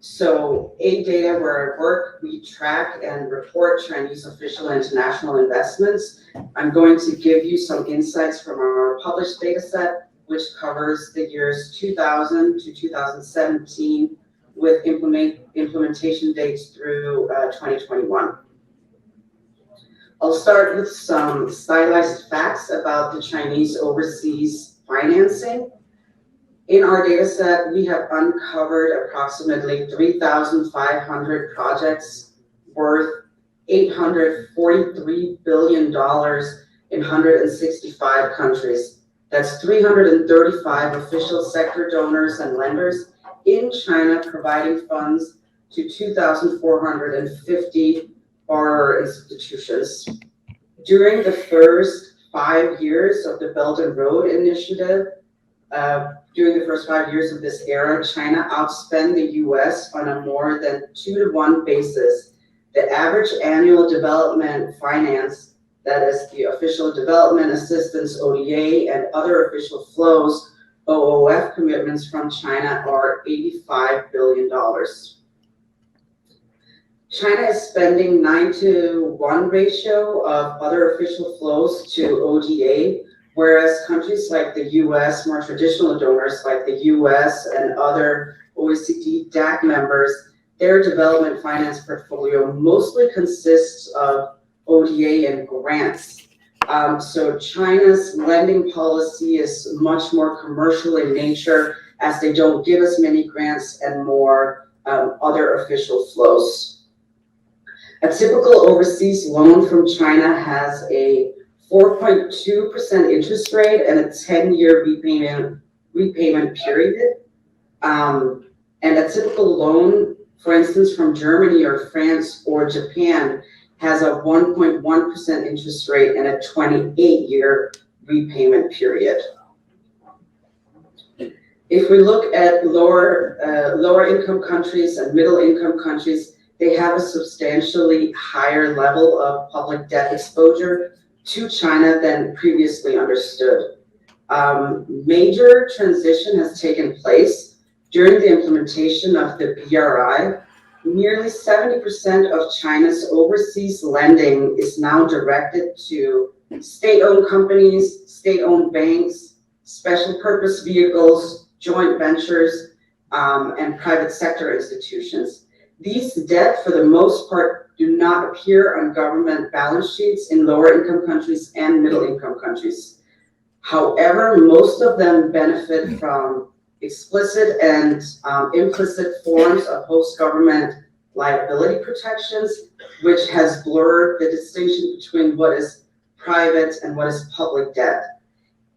F: So aid data where I work, we track and report Chinese official international investments. I'm going to give you some insights from our published data set, which covers the years 2000 to 2017 with implementation dates through 2021. I'll start with some stylized facts about the Chinese overseas financing. In our data set, we have uncovered approximately 3,500 projects worth $843 billion in 165 countries. That's 335 official sector donors and lenders in China providing funds to 2,450 borrower institutions. During the first 5 years of the Belt and Road Initiative, during the first 5 years of this era, China outspent the US on a more than 2-to-1 basis. The average annual development finance, that is the official development assistance, ODA, and other official flows, OOF commitments from China are $85 billion. China is spending 9-to-1 ratio of other official flows to ODA, whereas countries like the US, more traditional donors like the US and other OECD DAC members, their development finance portfolio mostly consists of ODA and grants. So China's lending policy is much more commercial in nature, as they don't give as many grants and more other official flows. A typical overseas loan from China has a 4.2% interest rate and a 10-year repayment period. And a typical loan, for instance, from Germany or France or Japan, has a 1.1% interest rate and a 28-year repayment period. If we look at lower income countries and middle income countries, they have a substantially higher level of public debt exposure to China than previously understood. Major transition has taken place during the implementation of the BRI. Nearly 70% of China's overseas lending is now directed to state-owned companies, state-owned banks, special purpose vehicles, joint ventures, and private sector institutions. These debt, for the most part, do not appear on government balance sheets in lower income countries and middle income countries. However, most of them benefit from explicit and implicit forms of host government liability protections, which has blurred the distinction between what is private and what is public debt.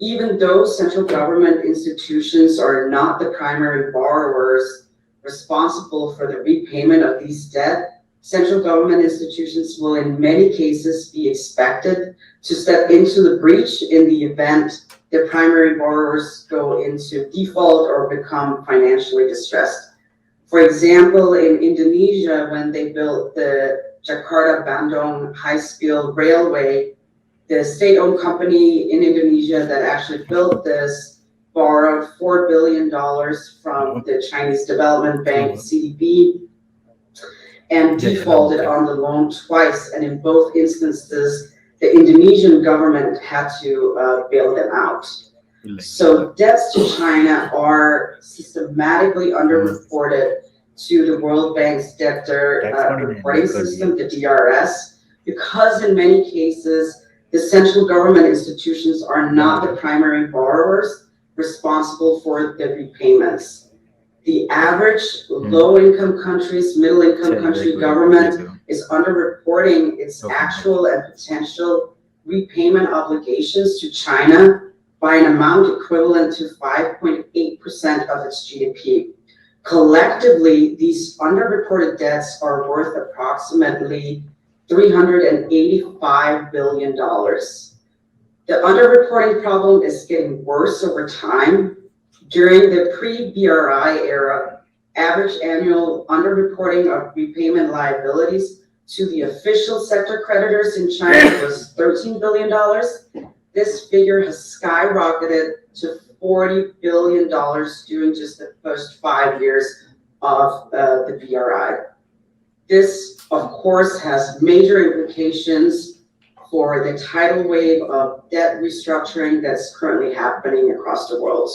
F: Even though central government institutions are not the primary borrowers responsible for the repayment of these debt, central government institutions will in many cases be expected to step into the breach in the event the primary borrowers go into default or become financially distressed. For example, in Indonesia, when they built the Jakarta-Bandung high-speed railway, the state-owned company in Indonesia that actually built this borrowed $4 billion from the Chinese Development Bank, CDB, and defaulted on the loan twice. And in both instances, the Indonesian government had to bail them out. So debts to China are systematically underreported to the World Bank's debtor reporting system, the DRS, because in many cases, the central government institutions are not the primary borrowers responsible for the repayments. The average low-income countries, middle-income country government is underreporting its actual and potential repayment obligations to China by an amount equivalent to 5.8% of its GDP. Collectively, these underreported debts are worth approximately $385 billion. The underreporting problem is getting worse over time. During the pre-BRI era, average annual underreporting of repayment liabilities to the official sector creditors in China was $13 billion. This figure has skyrocketed to $40 billion during just the first 5 years of the BRI. This, of course, has major implications for the tidal wave of debt restructuring that's currently happening across the world.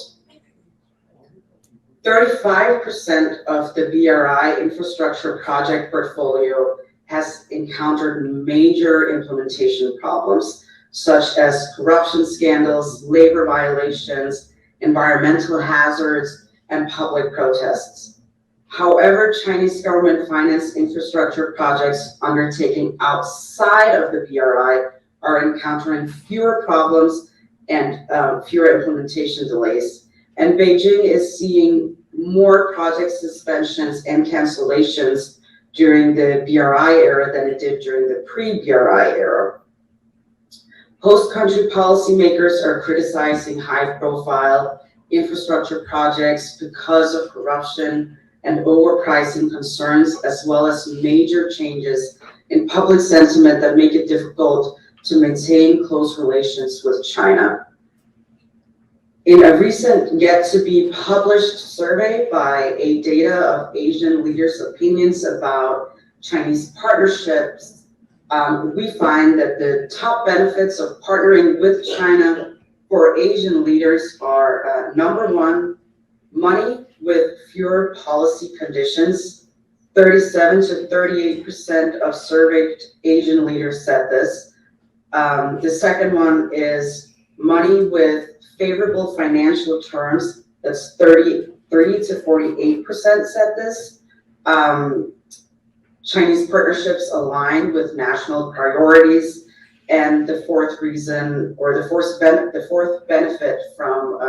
F: 35% of the BRI infrastructure project portfolio has encountered major implementation problems, such as corruption scandals, labor violations, environmental hazards, and public protests. However, Chinese government financed infrastructure projects undertaken outside of the BRI are encountering fewer problems and fewer implementation delays. And Beijing is seeing more project suspensions and cancellations during the BRI era than it did during the pre-BRI era. Host-country policymakers are criticizing high-profile infrastructure projects because of corruption and overpricing concerns, as well as major changes in public sentiment that make it difficult to maintain close relations with China. In a recent yet-to-be-published survey by data of Asian leaders' opinions about Chinese partnerships, we find that the top benefits of partnering with China for Asian leaders are, number one, money with fewer policy conditions. 37 to 38% of surveyed Asian leaders said this. The second one is money with favorable financial terms. That's 33 to 48% said this. Chinese partnerships aligned with national priorities. And the fourth reason, or the fourth benefit from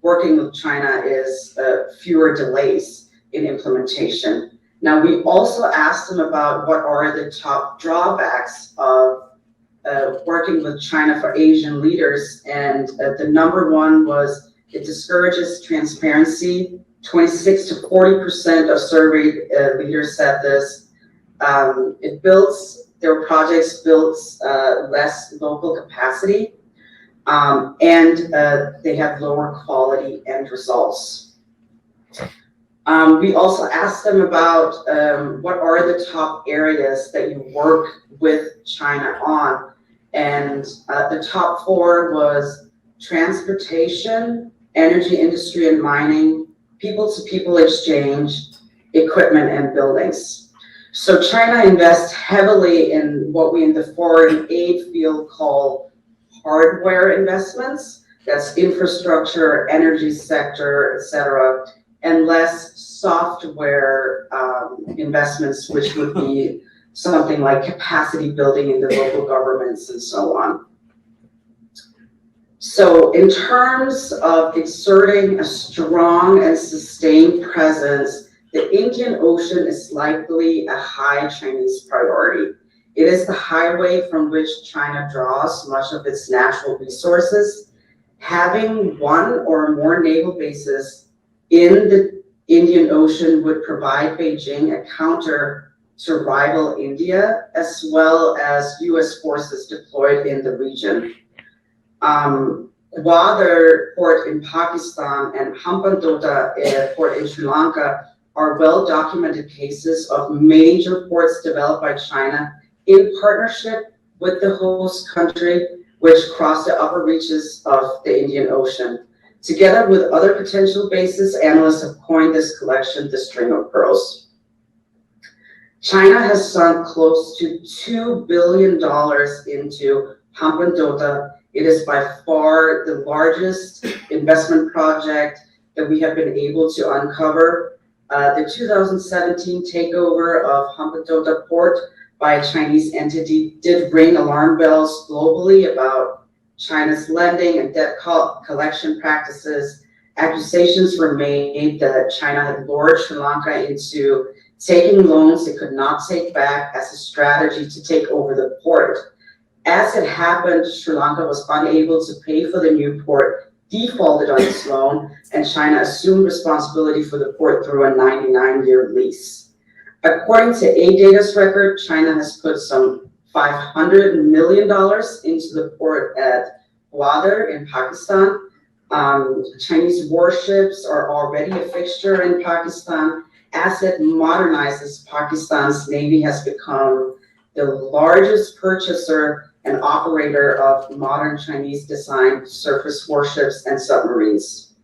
F: working with China is fewer delays in implementation. Now, we also asked them about what are the top drawbacks of working with China for Asian leaders, and the number one was it discourages transparency. 26 to 40% of surveyed leaders said this. Their projects builds less local capacity, and they have lower quality end results. We also asked them about what are the top areas that you work with China on, and the top four was transportation, energy industry and mining, people-to-people exchange, equipment and buildings. So China invests heavily in what we in the foreign aid field call hardware investments. That's infrastructure, energy sector, etc. and less software investments, which would be something like capacity building in the local governments and so on. So in terms of exerting a strong and sustained presence, the Indian Ocean is likely a high Chinese priority. It is the highway from which China draws much of its natural resources. Having one or more naval bases in the Indian Ocean would provide Beijing a counter to rival India, as well as US forces deployed in the region. Gwadar port in Pakistan and Hambantota port in Sri Lanka are well-documented cases of major ports developed by China in partnership with the host country, which cross the upper reaches of the Indian Ocean. Together with other potential bases, analysts have coined this collection the String of Pearls. China has sunk close to $2 billion into Hambantota. It is by far the largest investment project that we have been able to uncover. The 2017 takeover of Hambantota Port by a Chinese entity did ring alarm bells globally about China's lending and debt collection practices. Accusations were made that China had lured Sri Lanka into taking loans it could not take back as a strategy to take over the port. As it happened, Sri Lanka was unable to pay for the new port, defaulted on its loan, and China assumed responsibility for the port through a 99-year lease. According to ADATA's record, China has put some $500 million into the port at Gwadar in Pakistan. Chinese warships are already a fixture in Pakistan. As it modernizes, Pakistan's Navy has become the largest purchaser and operator of modern Chinese-designed surface warships and submarines.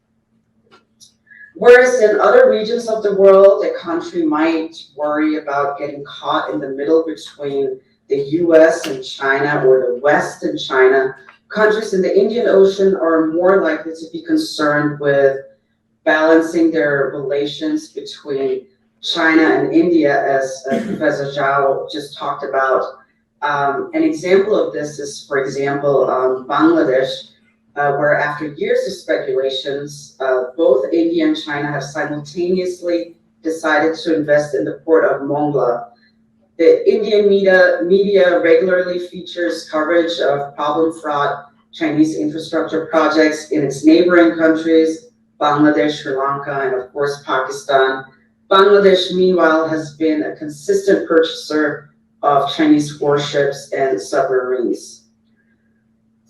F: Whereas in other regions of the world, a country might worry about getting caught in the middle between the US and China or the West and China, countries in the Indian Ocean are more likely to be concerned with balancing their relations between China and India, as Professor Zhao just talked about. An example of this is, for example, Bangladesh, where after years of speculations, both India and China have simultaneously decided to invest in the port of Mongla. The Indian media regularly features coverage of problem-fraught Chinese infrastructure projects in its neighboring countries, Bangladesh, Sri Lanka, and of course Pakistan. Bangladesh, meanwhile, has been a consistent purchaser of Chinese warships and submarines.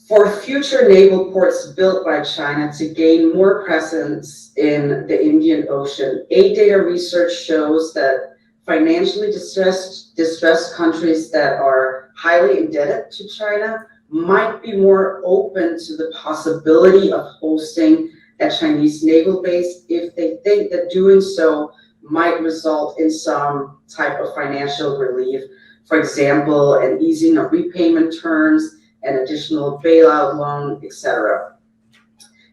F: For future naval ports built by China to gain more presence in the Indian Ocean, ADATA research shows that financially distressed countries that are highly indebted to China might be more open to the possibility of hosting a Chinese naval base if they think that doing so might result in some type of financial relief. For example, an easing of repayment terms, an additional bailout loan, etc.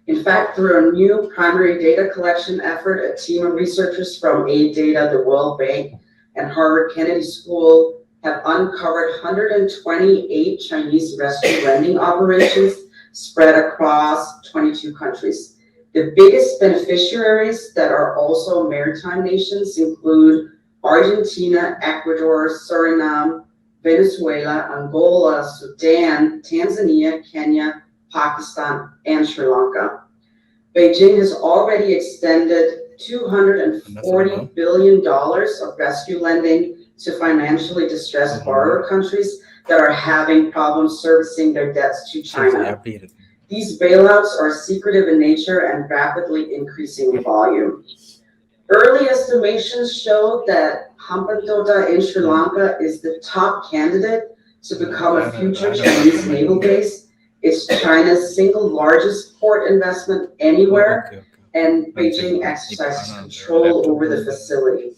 F: In fact, through a new primary data collection effort, a team of researchers from ADATA, the World Bank, and Harvard Kennedy School have uncovered 128 Chinese rescue lending operations spread across 22 countries. The biggest beneficiaries that are also maritime nations include Argentina, Ecuador, Suriname, Venezuela, Angola, Sudan, Tanzania, Kenya, Pakistan, and Sri Lanka. Beijing has already extended $240 billion of rescue lending to financially distressed borrower countries that are having problems servicing their debts to China. These bailouts are secretive in nature and rapidly increasing in volume. Early estimations show that Hambantota in Sri Lanka is the top candidate to become a future Chinese naval base. It's China's single largest port investment anywhere, and Beijing exercises control over the facility.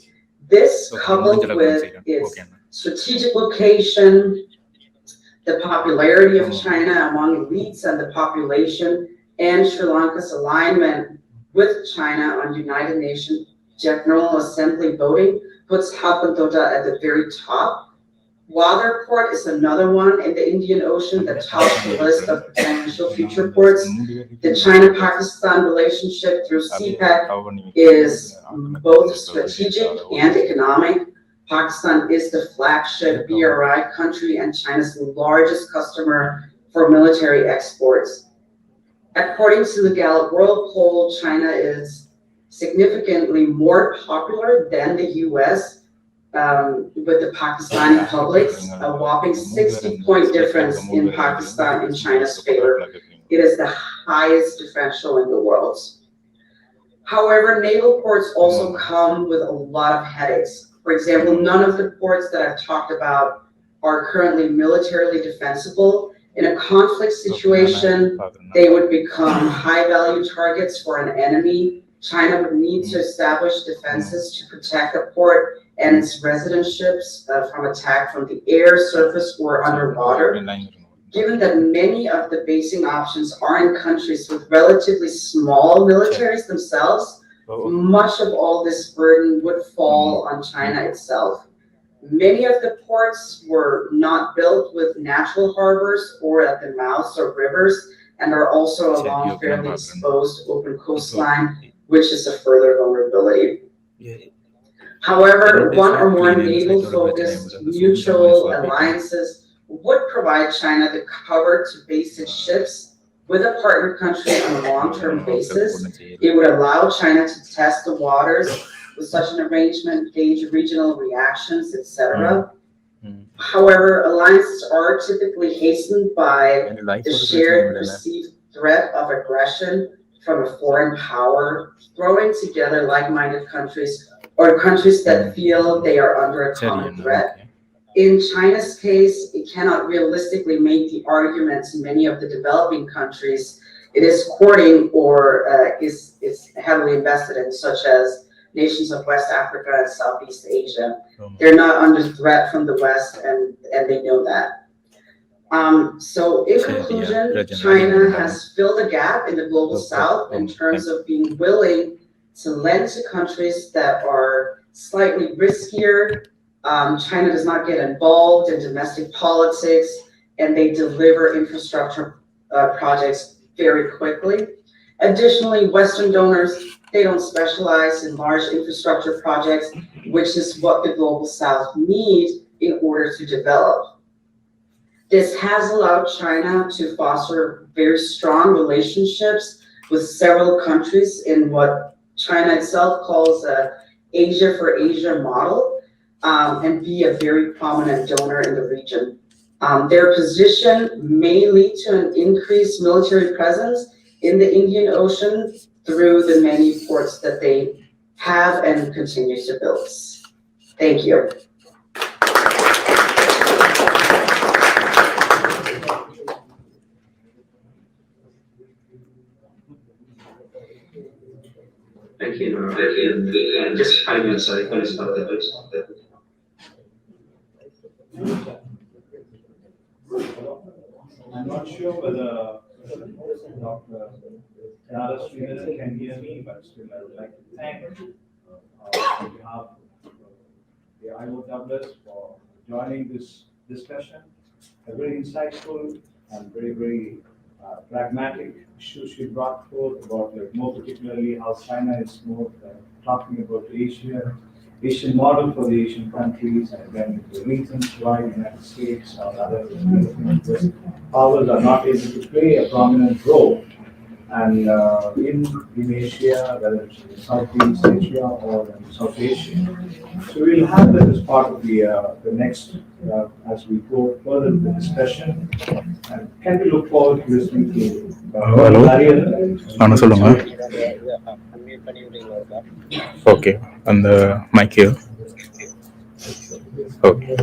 F: This, coupled with its strategic location, the popularity of China among elites and the population, and Sri Lanka's alignment with China on United Nations General Assembly voting puts Hapantota at the very top. Waterport is another one in the Indian Ocean that tops the list of potential future ports. The China-Pakistan relationship through CPEC is both strategic and economic. Pakistan is the flagship BRI country and China's largest customer for military exports. According to the Gallup World Poll, China is significantly more popular than the US with the Pakistani publics, a whopping 60-point difference in Pakistan in China's favor. It is the highest differential in the world. However, naval ports also come with a lot of headaches. For example, none of the ports that I've talked about are currently militarily defensible. In a conflict situation, they would become high-value targets for an enemy. China would need to establish defenses to protect the port and its resident ships from attack from the air, surface, or underwater. Given that many of the basing options are in countries with relatively small militaries themselves, much of all this burden would fall on China itself. Many of the ports were not built with natural harbors or at the mouths of rivers and are also along fairly exposed open coastline, which is a further vulnerability. However, one or more naval-focused mutual alliances would provide China the cover to base its ships with a partner country on a long-term basis. It would allow China to test the waters with such an arrangement, gauge regional reactions, etc. However, alliances are typically hastened by the shared perceived threat of aggression from a foreign power, throwing together like-minded countries or countries that feel they are under a common threat. In China's case, it cannot realistically make the arguments many of the developing countries it is courting or is heavily invested in, such as nations of West Africa and Southeast Asia. They're not under threat from the West, and they know that. So in conclusion, China has filled a gap in the global South in terms of being willing to lend to countries that are slightly riskier. China does not get involved in domestic politics, and they deliver infrastructure projects very quickly. Additionally, Western donors, they don't specialize in large infrastructure projects, which is what the global South needs in order to develop. This has allowed China to foster very strong relationships with several countries in what China itself calls a Asia for Asia model, and be a very prominent donor in the region. Their position may lead to an increased military presence in the Indian Ocean through the many ports that they have and continue to build. Thank you.
H: Thank you. Just 5 minutes, sorry, can I stop that, please?
C: I'm not sure whether Dr. Yara Sridhar can hear me, but still I would like to thank on behalf of the IOSS for joining this discussion. A very insightful and very pragmatic issues she brought forth about, like, more particularly how China is more talking about Asian model for the Asian countries, and then the reasons why the United States or other powers are not able to play a prominent role. And in Asia, whether it's in Southeast Asia or in South Asia. So we'll have that as part of the next, as we go further in the discussion. And can we look forward to listening to
G: Hello. சொல்லுங்க. Okay, அந்த mic here. Okay.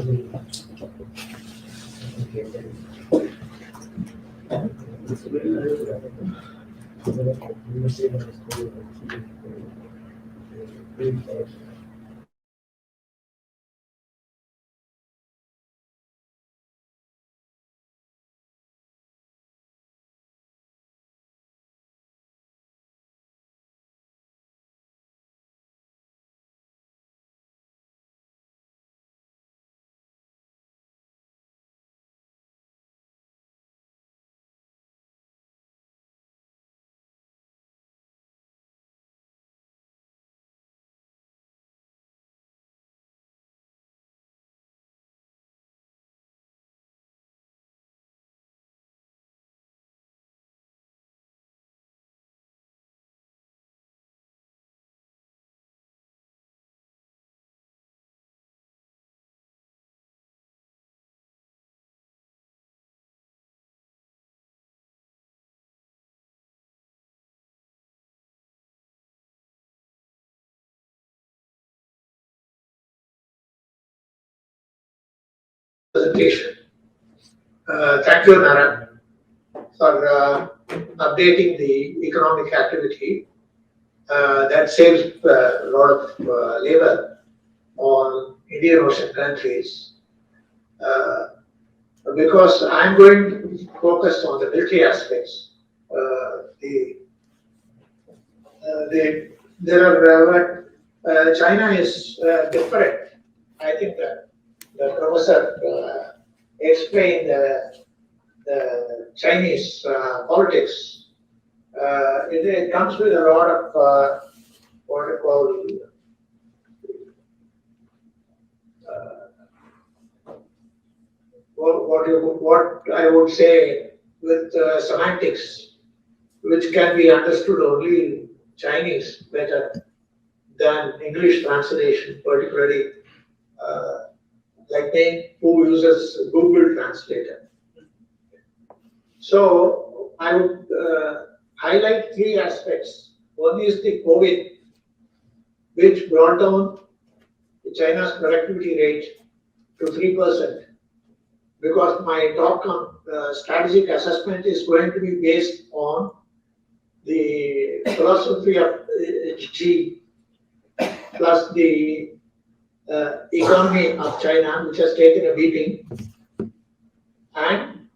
I: presentation. Thank you, Nara, for updating the economic activity that saves a lot of labor on Indian Ocean countries. Because I'm going to focus on the military aspects. China is different. I think that the professor explained the Chinese politics. It comes with a lot of what you call what I would say with semantics, which can be understood only Chinese better than English translation, particularly like me who uses Google Translator. So I would highlight three aspects. One is the COVID, which brought down China's productivity rate to 3%. Because my top strategic assessment is going to be based on the philosophy of Xi plus the economy of China, which has taken a beating, and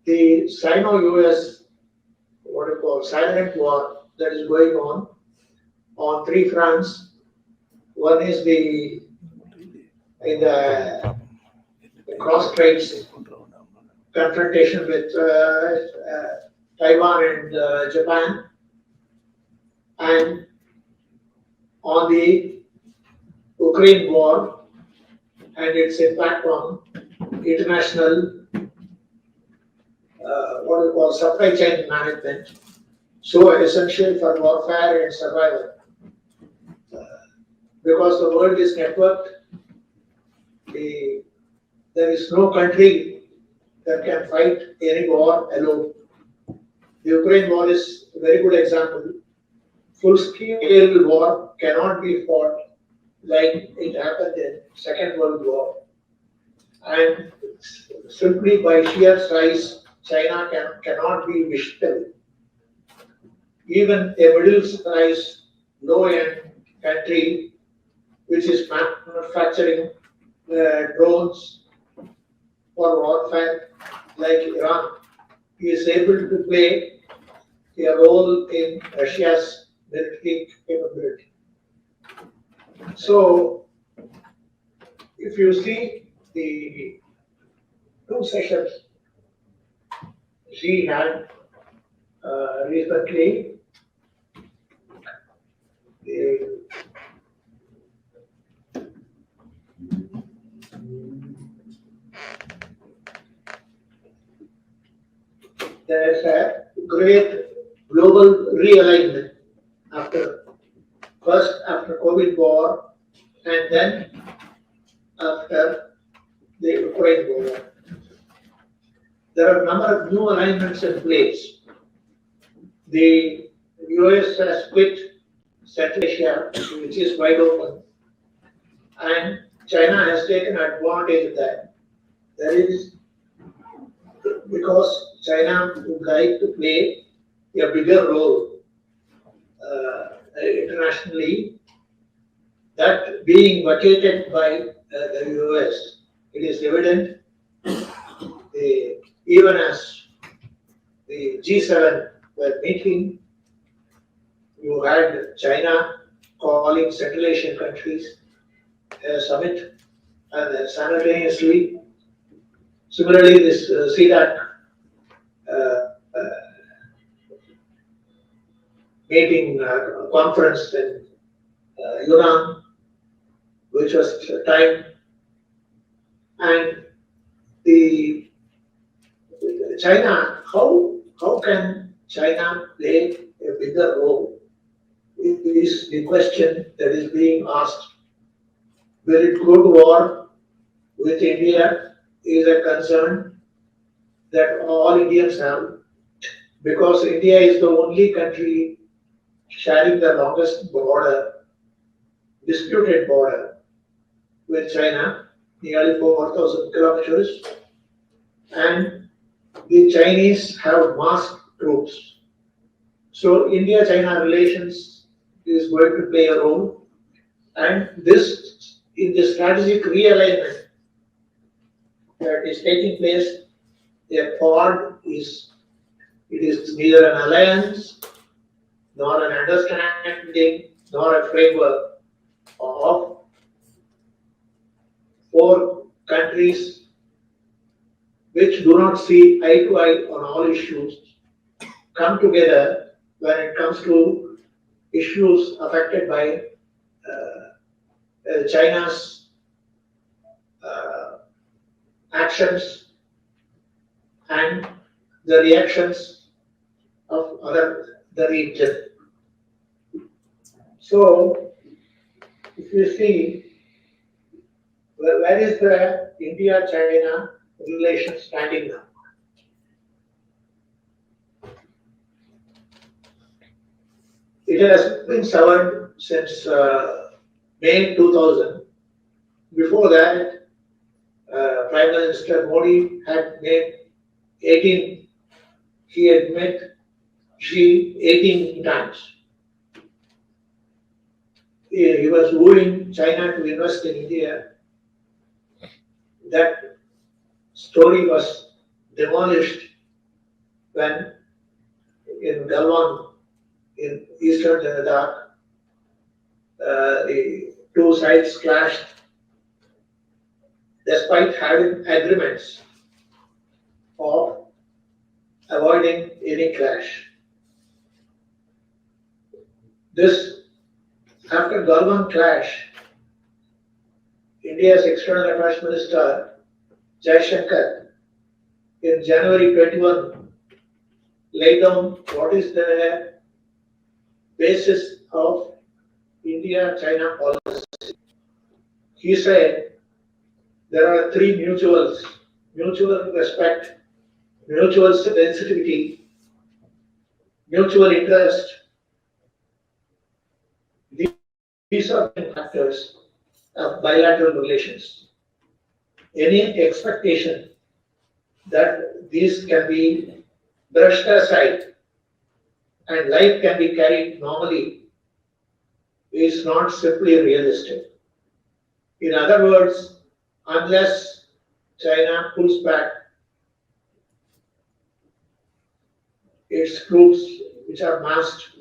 I: the Sino-US, what you call silent war that is going on three fronts. One is in the cross straits confrontation with Taiwan and Japan, and on the Ukraine war and its impact on international what we call supply chain management, so essential for warfare and survival. Because the world is networked, there is no country that can fight any war alone. The Ukraine war is a very good example. Full-scale war cannot be fought like it happened in Second World War. And simply by sheer size, China cannot be beatable. Even a middle-sized, low-end country which is manufacturing drones for warfare, like Iran, is able to play a role in Russia's military capability. So, if you see the two sessions she had recently, there's a great global realignment after COVID war and then after the Ukraine war. There are a number of new alignments in place. The US has split Central Asia, which is wide open, and China has taken advantage of that. That is because China would like to play a bigger role internationally, that being vacated by the US. It is evident, even as the G7 were meeting, you had China calling Central Asian countries a summit, and simultaneously, similarly, this CDAC meeting conference in Yunnan, which was timed, and the China, how can China play a bigger role? Is the question that is being asked. Will it go to war with India is a concern that all Indians have, because India is the only country sharing the longest border, disputed border with China. nearly 4,000 kilometers, and the Chinese have masked troops. So India-China relations is going to play a role, and this in the strategic realignment that is taking place, a Quad is neither an alliance nor an understanding nor a framework of four countries which do not see eye to eye on all issues come together when it comes to issues affected by China's actions and the reactions of the region. So, if you see, where is the India-China relation standing now? It has been severed since May 2000. Before that, Prime Minister Modi had made 18, he had met Xi 18 times. He was wooing China to invest in India. That story was demolished when in Galwan, in eastern Ladakh, the two sides clashed despite having agreements of avoiding any clash. This, after Galwan clash, India's External Affairs Minister Jaishankar in January 21 laid down what is the basis of India-China policy. He said there are three mutuals: mutual respect, mutual sensitivity, mutual interest. These are the factors of bilateral relations. Any expectation that these can be brushed aside and life can be carried normally is not simply realistic. In other words, unless China pulls back its troops which are massed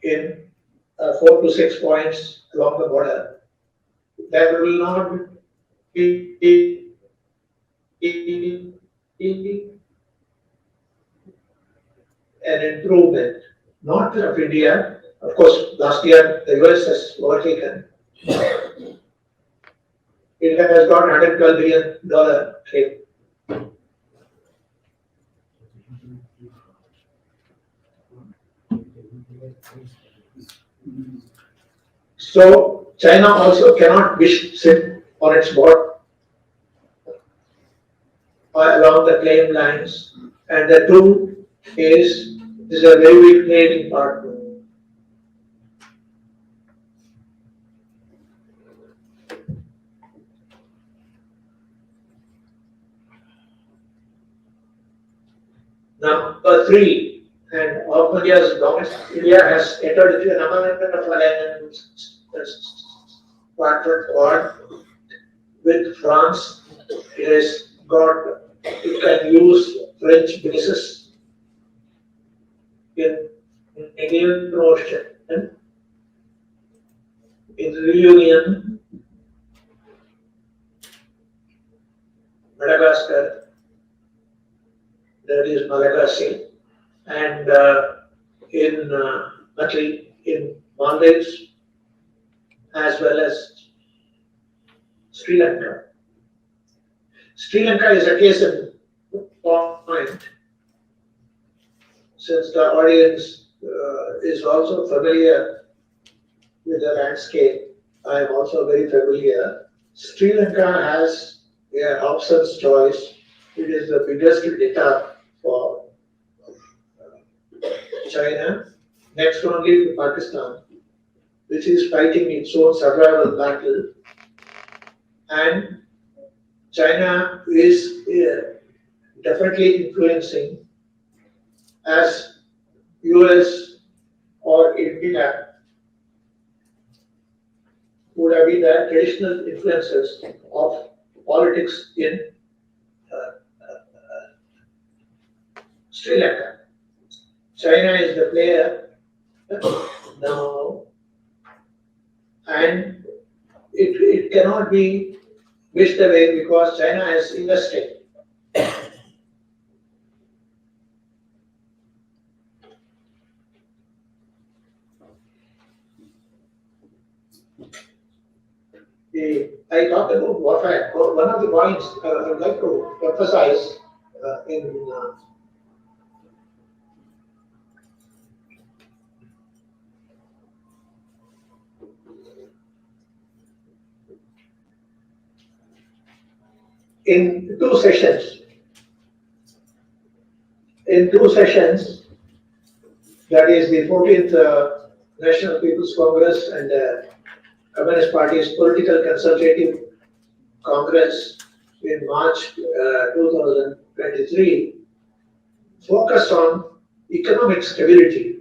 I: in 4 to 6 points along the border, there will not be an improvement, not of India. Of course, last year the IOSS has overtaken. It has got $112 billion trade. So China also cannot sit on its board along the claim lines, and the two is a very weak trading partner. Number three, and of India's domestic, India has entered into a number of alliances partner Quad with France. It can use French bases in Indian Ocean, in Reunion, Madagascar, that is Malagasy, and in Maldives, as well as Sri Lanka. Sri Lanka is a case in point, since the audience is also familiar with the landscape. I am also very familiar. Sri Lanka has a Hobson's choice. It is the biggest data for China, next only to Pakistan, which is fighting its own survival battle, and China is definitely influencing as US or India would have been the traditional influences of politics in Sri Lanka. China is the player now, and it cannot be wished away because China has invested. I talked about warfare. One of the points I would like to emphasize in two sessions. In two sessions, that is the 14th National People's Congress and Communist Party's Political Consultative Congress in March 2023, focused on economic stability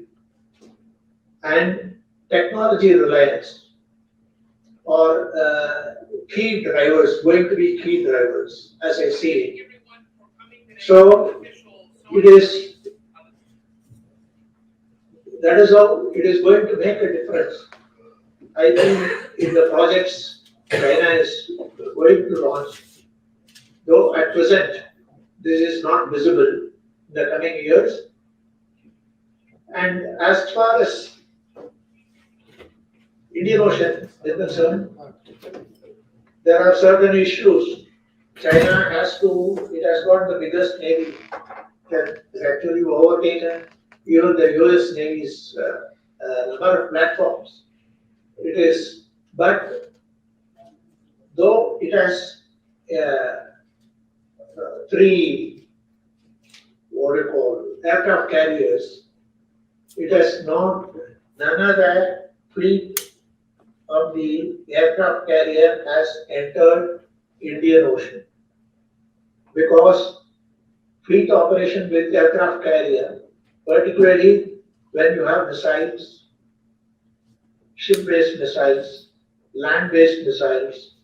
I: and technology reliance are key drivers, going to be key drivers, as I see it. So that is how it is going to make a difference. I think in the projects China is going to launch, though at present this is not visible in the coming years. And as far as Indian Ocean is concerned, there are certain issues. China it has got the biggest navy that is actually overtaken even the US Navy's number of platforms. It is, but though it has 3 aircraft carriers, it has none of that fleet of the aircraft carrier has entered Indian Ocean, because fleet operation with aircraft carrier, particularly when you have missiles, ship-based missiles, land-based missiles,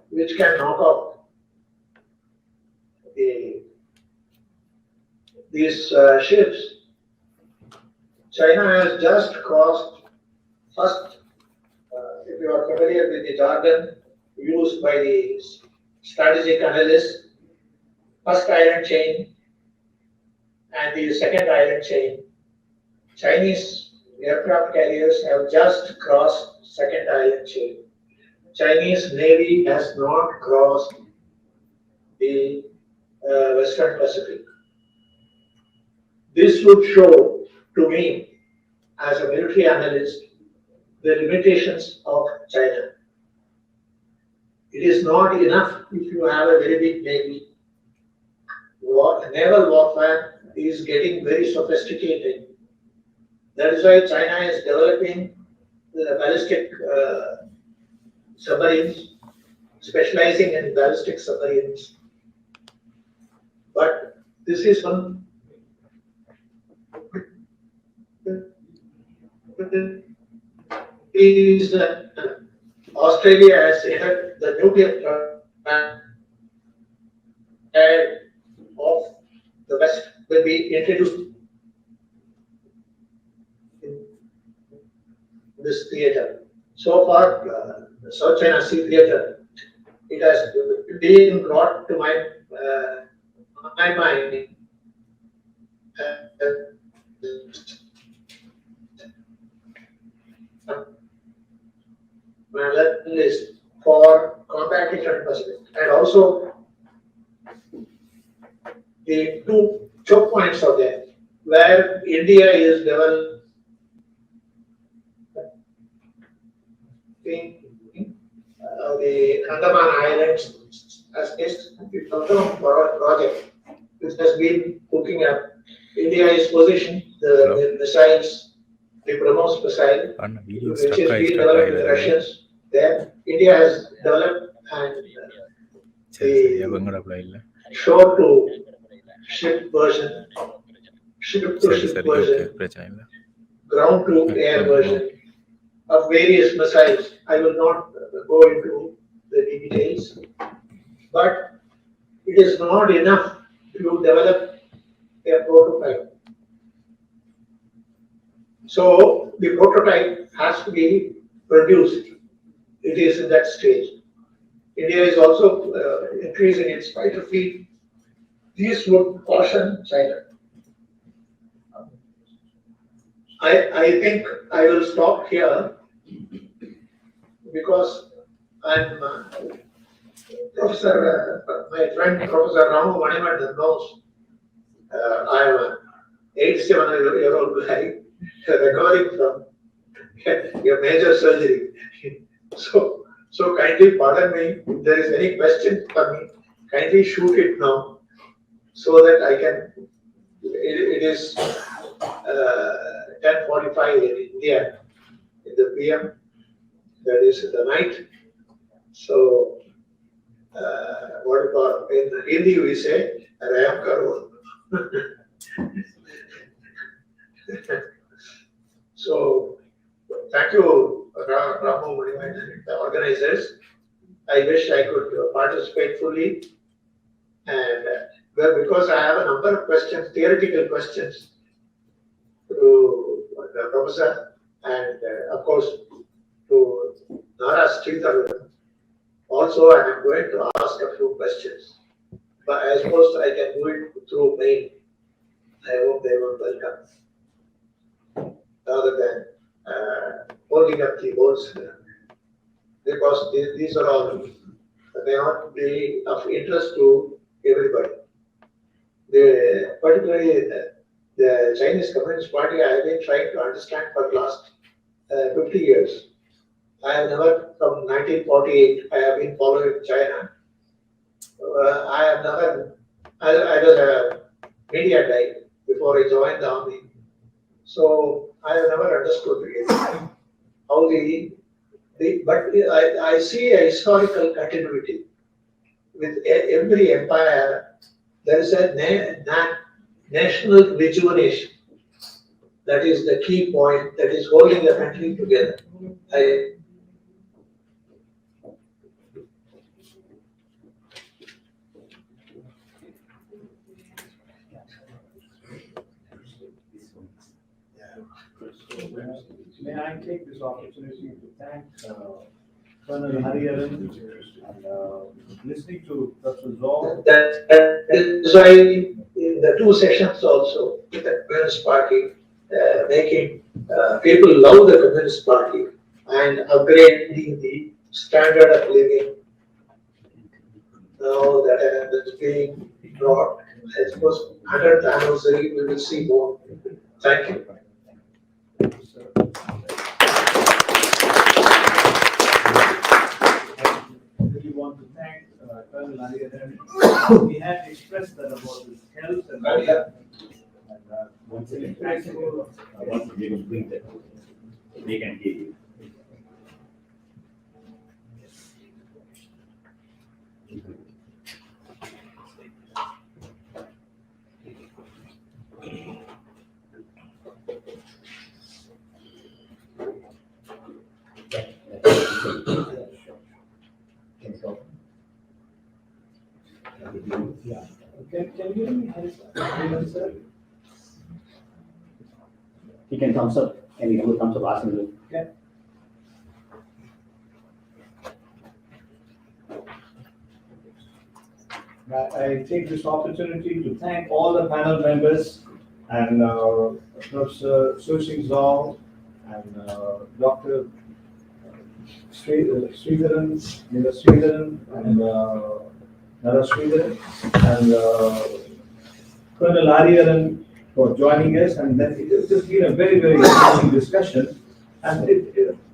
I: which can knock out these ships. China has just crossed first, if you are familiar with the jargon used by the strategic analysts, first island chain and the second island chain. Chinese aircraft carriers have just crossed second island chain. Chinese Navy has not crossed the Western Pacific. This would show to me, as a military analyst, the limitations of China. It is not enough if you have a very big navy. Naval warfare is getting very sophisticated. That is why China is developing the ballistic submarines, specializing in ballistic submarines. But this is one. Is Australia has entered the nuclear plan of the West will be introduced in this theater. So far, the South China Sea theater, it has been brought to my mind list for combat Eastern Pacific, and also the 2 choke points are there where India is developing the Andaman Islands as a project which has been hooking up. India is positioned the missiles the BrahMos missile,
G: Anna, video
I: which
G: stuck
I: is
G: ஆகி
I: being
G: stuck
I: developed with the
G: ஆகிடுது.
I: Russians. There, India has developed and
G: சரி சரி
I: the
G: அப்போ எங்கடாப்ல இல்லை.
I: shore to ship version, ship to
G: சரி
I: ship
G: சரி okay
I: version,
G: பிரச்சனை இல்லை.
I: ground to air version of various missiles. I will not go into the details, but it is not enough to develop a prototype. So the prototype has to be produced. It is in that stage. India is also increasing its fighter fleet. These would caution China. I think I will stop here because I'm Professor, my friend Professor Ramu Manimandan knows I am an 87-year-old guy recovering from a major surgery. So kindly pardon me if there is any question for me. Kindly shoot it now so that I can. It is 10:45 in India in the PM. That is in the night. So what do you call in Hindi we say Ram Karo. So thank you, Ramu Manimandan, the organizers. I wish I could participate fully, and well, because I have a number of questions, theoretical questions to the professor, and of course to Nara Sridharan. Also, I am going to ask a few questions, but I suppose I can do it through mail. I hope they will welcome, rather than holding up the boards, because these are all may not be of interest to everybody. Particularly the Chinese Communist Party, I have been trying to understand for the last 50 years. I have never, from 1948, I have been following China. I have never, I was a media guy before I joined the army. So I have never understood really how but I see a historical continuity. With every empire, there is a national rejuvenation. That is the key point that is holding the country together.
C: May I take this opportunity to thank Colonel Hariharan and listening to Professor Zoll.
I: That is why in the two sessions also, the Communist Party making people love the Communist Party and upgrading the standard of living. Now that is being brought, I suppose 100th anniversary, we will see more. Thank you.
C: I really want to thank Colonel Hariharan. He had expressed that about his health and all that. And once again, thank you.
J: Once we will bring that, they can hear you.
C: Can you hear me, sir?
J: He can thumbs up, and he will thumbs up, ask him to.
C: Okay. I take this opportunity to thank all the panel members and Professor Sushing Zhao and Dr. Sridharan, Nira Sridharan, and Nara Sridharan, and Colonel Hariharan for joining us, and then it has just been a very, very interesting discussion. And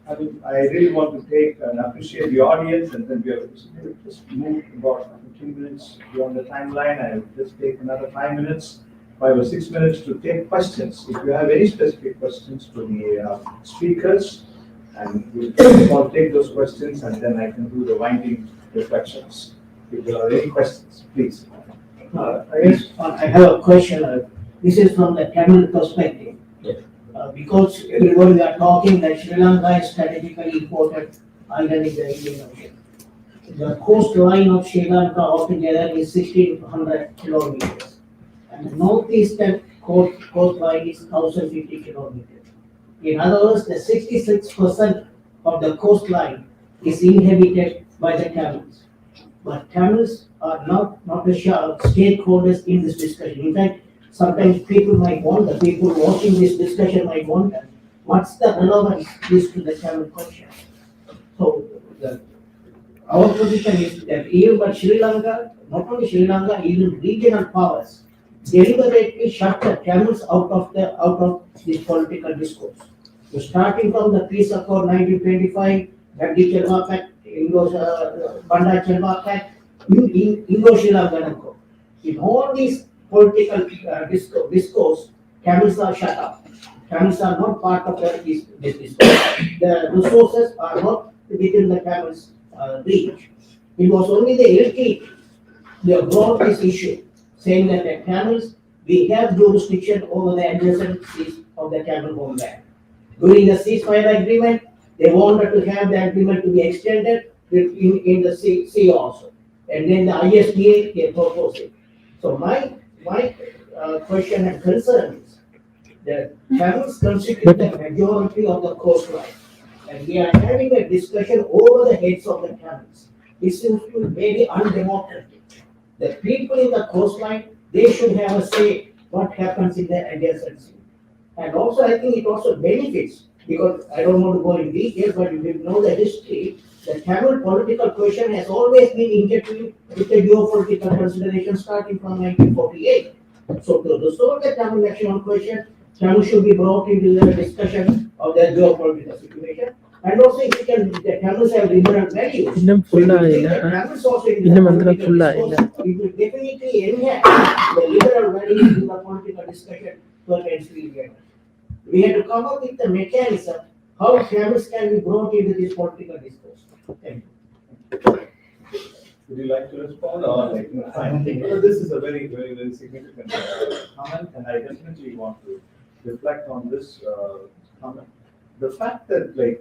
C: I mean, I really want to take and appreciate the audience, and then we have just moved about 15 minutes beyond the timeline. I will just take another 5 minutes 5 or 6 minutes to take questions. If you have any specific questions to the speakers, and we'll take those questions, and then I can do the winding reflections. If there are any questions, please.
E: I guess I have a question. This is from the Tamil perspective. Because everybody we are talking that Sri Lanka is strategically important island in the Indian Ocean. The coastline of Sri Lanka altogether is 1,600 kilometers. And the northeastern coastline is 1,050 kilometers. In other words, the 66% of the coastline is inhabited by the Tamils. But Tamils are not the stakeholders in this discussion. In fact, sometimes people might wonder, people watching this discussion might wonder, what's the relevance is to the Tamil question? So, our position is that even but Sri Lanka, not only Sri Lanka, even regional powers deliberately shut the Tamils out of this political discourse. So starting from the Peace Accord 1925, Gandhi Chelwa Pact, Banda Chelwa Pact, Indo-Sri Lankan Accord. In all these political discourse, Tamils are shut up. Tamils are not part of this discourse. The resources are not within the Tamils' reach. It was only the elite that brought this issue, saying that the Tamils, we have jurisdiction over the adjacent seas of the Tamil homeland. During the ceasefire agreement, they wanted to have the agreement to be extended in the sea also. And then the ISDA, they proposed it. So my question and concern is that Tamils constitute the majority of the coastline. And we are having a discussion over the heads of the Tamils. It seems to be very undemocratic. The people in the coastline, they should have a say what happens in the adjacent sea. And also, I think it also benefits, because I don't want to go in detail, but if you know the history, the Tamil political question has always been intertwined with the geopolitical consideration starting from 1948. So to resolve the Tamil national question, Tamil should be brought into the discussion of the geopolitical situation. And also, if you can, the Tamils have liberal values.
G: இன்னும் full ஆகல. இன்னும் வந்து full ஆகல.
E: It will definitely enhance the liberal values in the political discussion against the We had to come up with the mechanism how Tamils can be brought into this political discourse. Thank you.
C: Would you like to respond or like? I think this is a very, very, very significant comment, and I definitely want to reflect on this comment. The fact that, like,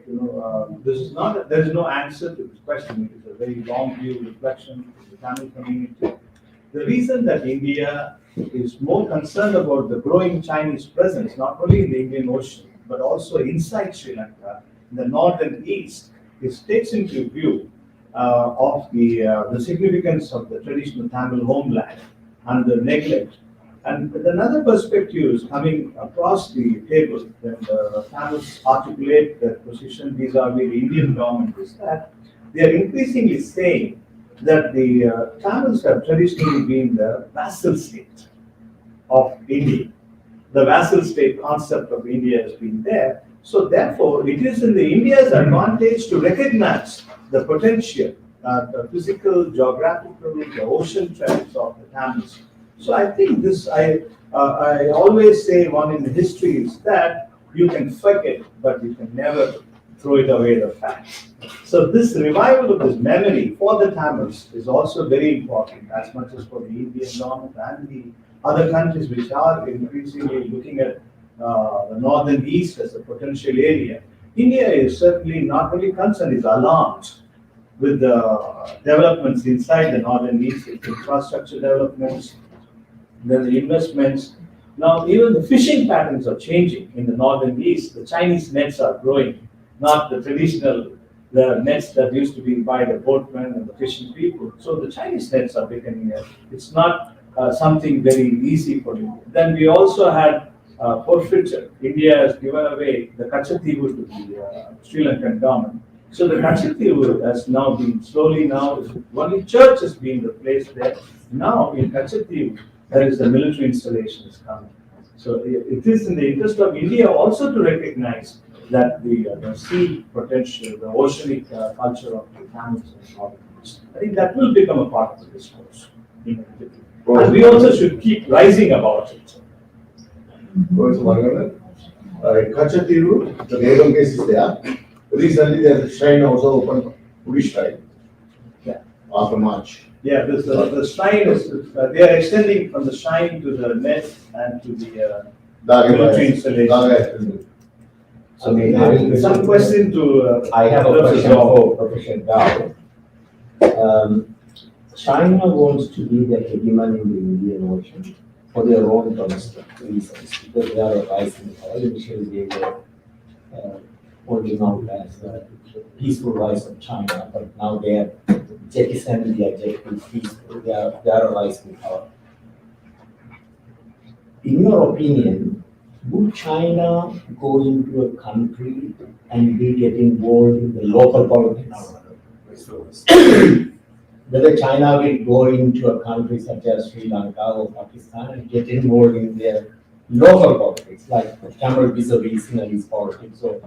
C: there is no answer to this question. It is a very long view reflection of the Tamil community. The reason that India is more concerned about the growing Chinese presence, not only in the Indian Ocean, but also inside Sri Lanka, in the north and east, it takes into view of the significance of the traditional Tamil homeland and the neglect. And another perspective is coming across the table when the Tamils articulate their position vis-a-vis the Indian government is that they are increasingly saying that the Tamils have traditionally been the vassal state of India. The vassal state concept of India has been there. So therefore, it is in the India's advantage to recognize the potential, the physical, geographical, the ocean trends of the Tamils. So I think this, I always say one in the history is that you can forget, but you can never throw it away the facts. So this revival of this memory for the Tamils is also very important, as much as for the Indian government and the other countries which are increasingly looking at the northern east as a potential area. India is certainly not only concerned, is alarmed with the developments inside the northern east, infrastructure developments, then the investments. Now even the fishing patterns are changing in the northern east. The Chinese nets are growing, not the traditional nets that used to be by the boatmen and the fishing people. So the Chinese nets are becoming, it's not something very easy for you. Then we also had forfeiture. India has given away the Kachativu to the Sri Lankan government. So the Kachativu has now been slowly only church has been replaced there. Now in Kachativu, there is a military installation is coming. So it is in the interest of India also to recognize that the sea potential, the oceanic culture of the Tamils and Northerners. I think that will become a part of the discourse. And we also should keep rising about it.
K: What's Margaret? Kachatiru, the naval base is there. Recently, the shrine also opened, Buddhist shrine.
C: Yeah.
K: After March.
C: Yeah, the shrine is, they are extending from the shrine to the net and to the military installation.
D: I mean,
C: Some question to.
D: I have a
C: Professor
D: question
C: Zhao.
D: for Professor Gao. China wants to be the hegemon in the Indian Ocean for their own domestic reasons, because they are a rising power. Initially, they were holding out as a peaceful rise of China, but now they are jettisoning the adjective peaceful. They are a rising power. In your opinion, would China go into a country and be getting involved in the local politics? Whether China will go into a country such as Sri Lanka or Pakistan and get involved in their local politics, like Tamil vis-a-vis Sinhalese politics or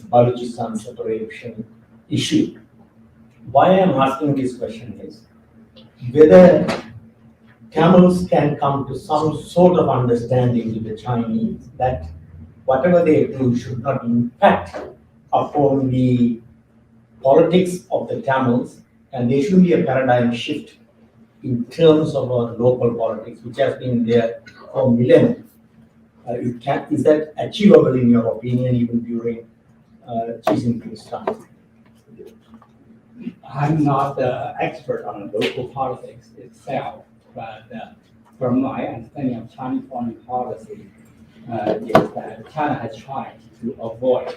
D: Balochistan separation issue. Why I am asking this question is whether Tamils can come to some sort of understanding with the Chinese that whatever they do should not impact upon the politics of the Tamils, and there should be a paradigm shift in terms of our local politics, which has been there for millennia. Is that achievable in your opinion, even during Xi Jinping's time?
B: I'm not the expert on local politics itself, but from my understanding of Chinese foreign policy, is that China has tried to avoid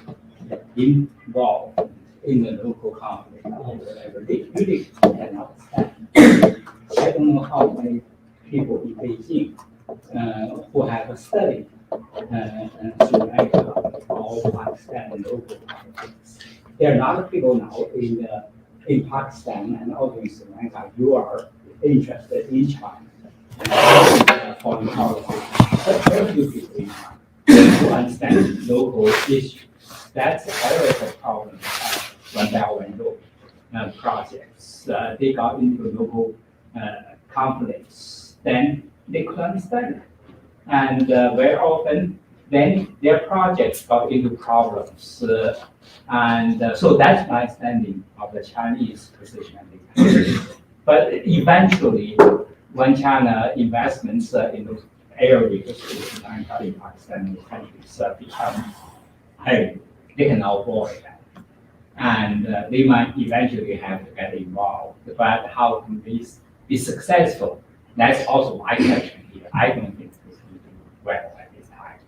B: involved in the local conflict or whatever. They really cannot stand. I don't know how many people in Beijing who have studied Sri Lanka or Pakistan and local politics. There are a lot of people now in Pakistan and also in Sri Lanka who are interested in China foreign policy. But very few people in China who understand local issues. That's always a problem when Belt and Road projects. They got into local conflicts, then they could understand it. And very often, then their projects got into problems. So that's my understanding of the Chinese position. But eventually, when China investments in those areas, Sri Lanka, in Pakistan, and countries become, hey, they can avoid that. And they might eventually have to get involved. But how to be successful? That's also my question here. I don't think this will do well at this time.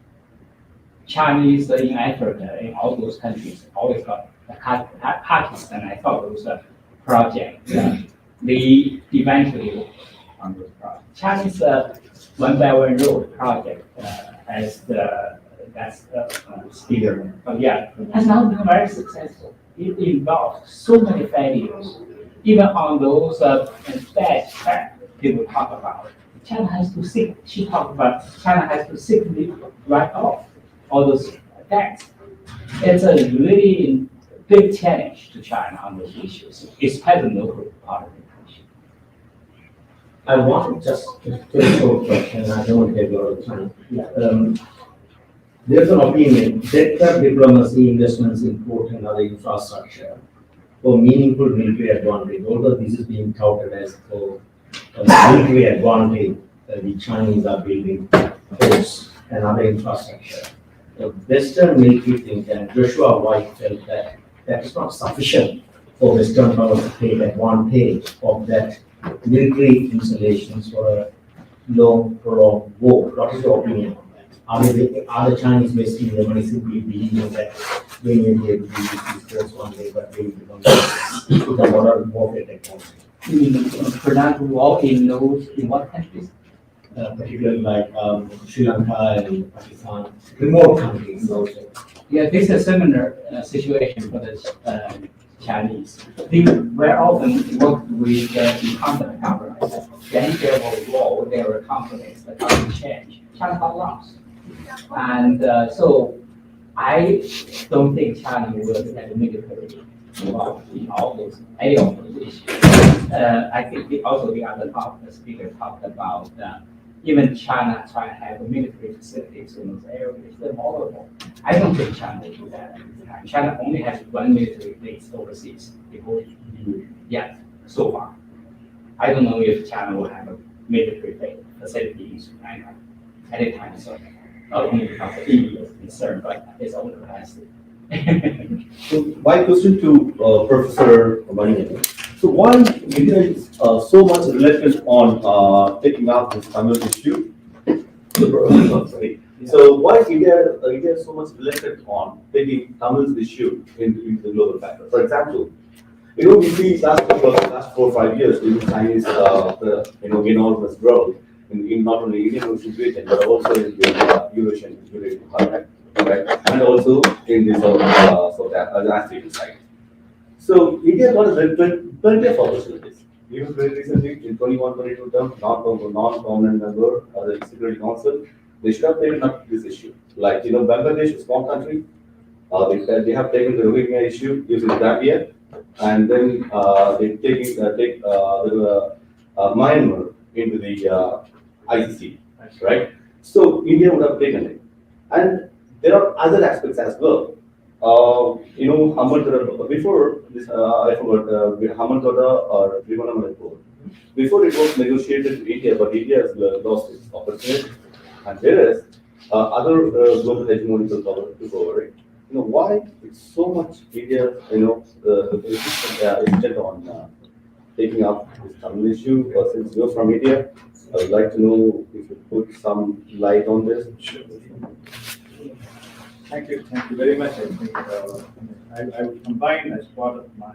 B: Chinese in Africa, in all those countries, always got Pakistan. I thought those projects. They eventually on those projects. Chinese One Belt One Road project has that's still, but yeah, has not been very successful. It involves so many failures, even on those bad that people talk about. China has to seek. She talked about China has to secretly write off all those debts. It's a really big challenge to China on those issues, especially local politics.
D: I want just a short question. I don't want to take a lot of time. There's an opinion that diplomacy, investments in port and other infrastructure for meaningful military advantage, although this is being touted as for military advantage, the Chinese are building ports and other infrastructure. The Western military think tank, Joshua White, felt that that is not sufficient for Western powers to take advantage of that military installations for a long, prolonged war. What is your opinion on that? Are the Chinese wasting their money simply believing that they may be able to use these ports one day, but they will become the modern warfare technology?
B: You mean prolonged war in what countries?
D: Particularly like Sri Lanka and Pakistan, remote countries also.
B: Yeah, this is a similar situation for the Chinese. They very often work with the incumbent government. Then there was war, there were conflicts, the government changed. China got lost. And so I don't think China will get military involved in all those any of those issues. I think also the other speaker talked about
D: Even China try to have military facilities in those areas, they're vulnerable. I don't think China will do that. China only has one military base overseas, yet, so far. I don't know if China will have a military facility in China anytime soon. Not only because of India's concern, but its own capacity.
L: So my question to Professor Mani. So why India is so much reluctant on taking up this Tamil issue? Sorry. So why India is so much reluctant on taking Tamil's issue into the global factor? For example, we see last 4 or 5 years, Chinese, enormous growth in not only Indian Ocean region, but also in the Eurasian part, right? And also in the South African side. So India got plenty of opportunities. Even very recently, in 21-22 term, non-permanent member of the Security Council, they should have taken up this issue. Like, Bangladesh, a small country, they have taken the Rohingya issue using Gambia, and then they take Myanmar into the ICC, right? So India would have taken it. And there are other aspects as well. Before this, I forgot, Hamantoda or Trivanamala. Before it was negotiated with India, but India has lost its opportunity. And whereas other global hegemonical powers took over it. Why it's so much India, intent on taking up this Tamil issue? Since you're from India, I would like to know if you put some light on this.
C: Sure. Thank you very much. I think I would combine as part of my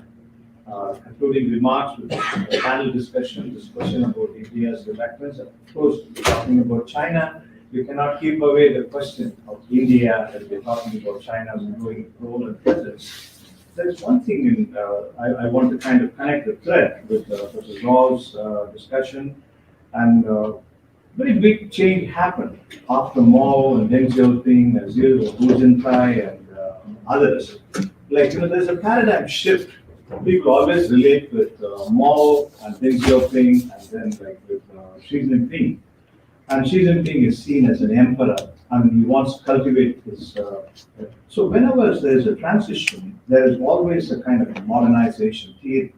C: concluding remarks with the panel discussion, this question about India's reluctance. Of course, talking about China, you cannot keep away the question of India as we're talking about China's growing role and presence. There's one thing I want to kind of connect the thread with Professor Raw's discussion, and very big change happened after Mao and Deng Xiaoping and Hu Jintao and others. There's a paradigm shift. People always relate with Mao and Deng Xiaoping, and then with Xi Jinping. And Xi Jinping is seen as an emperor, and he wants to cultivate his. So whenever there's a transition, there is always a kind of modernization theory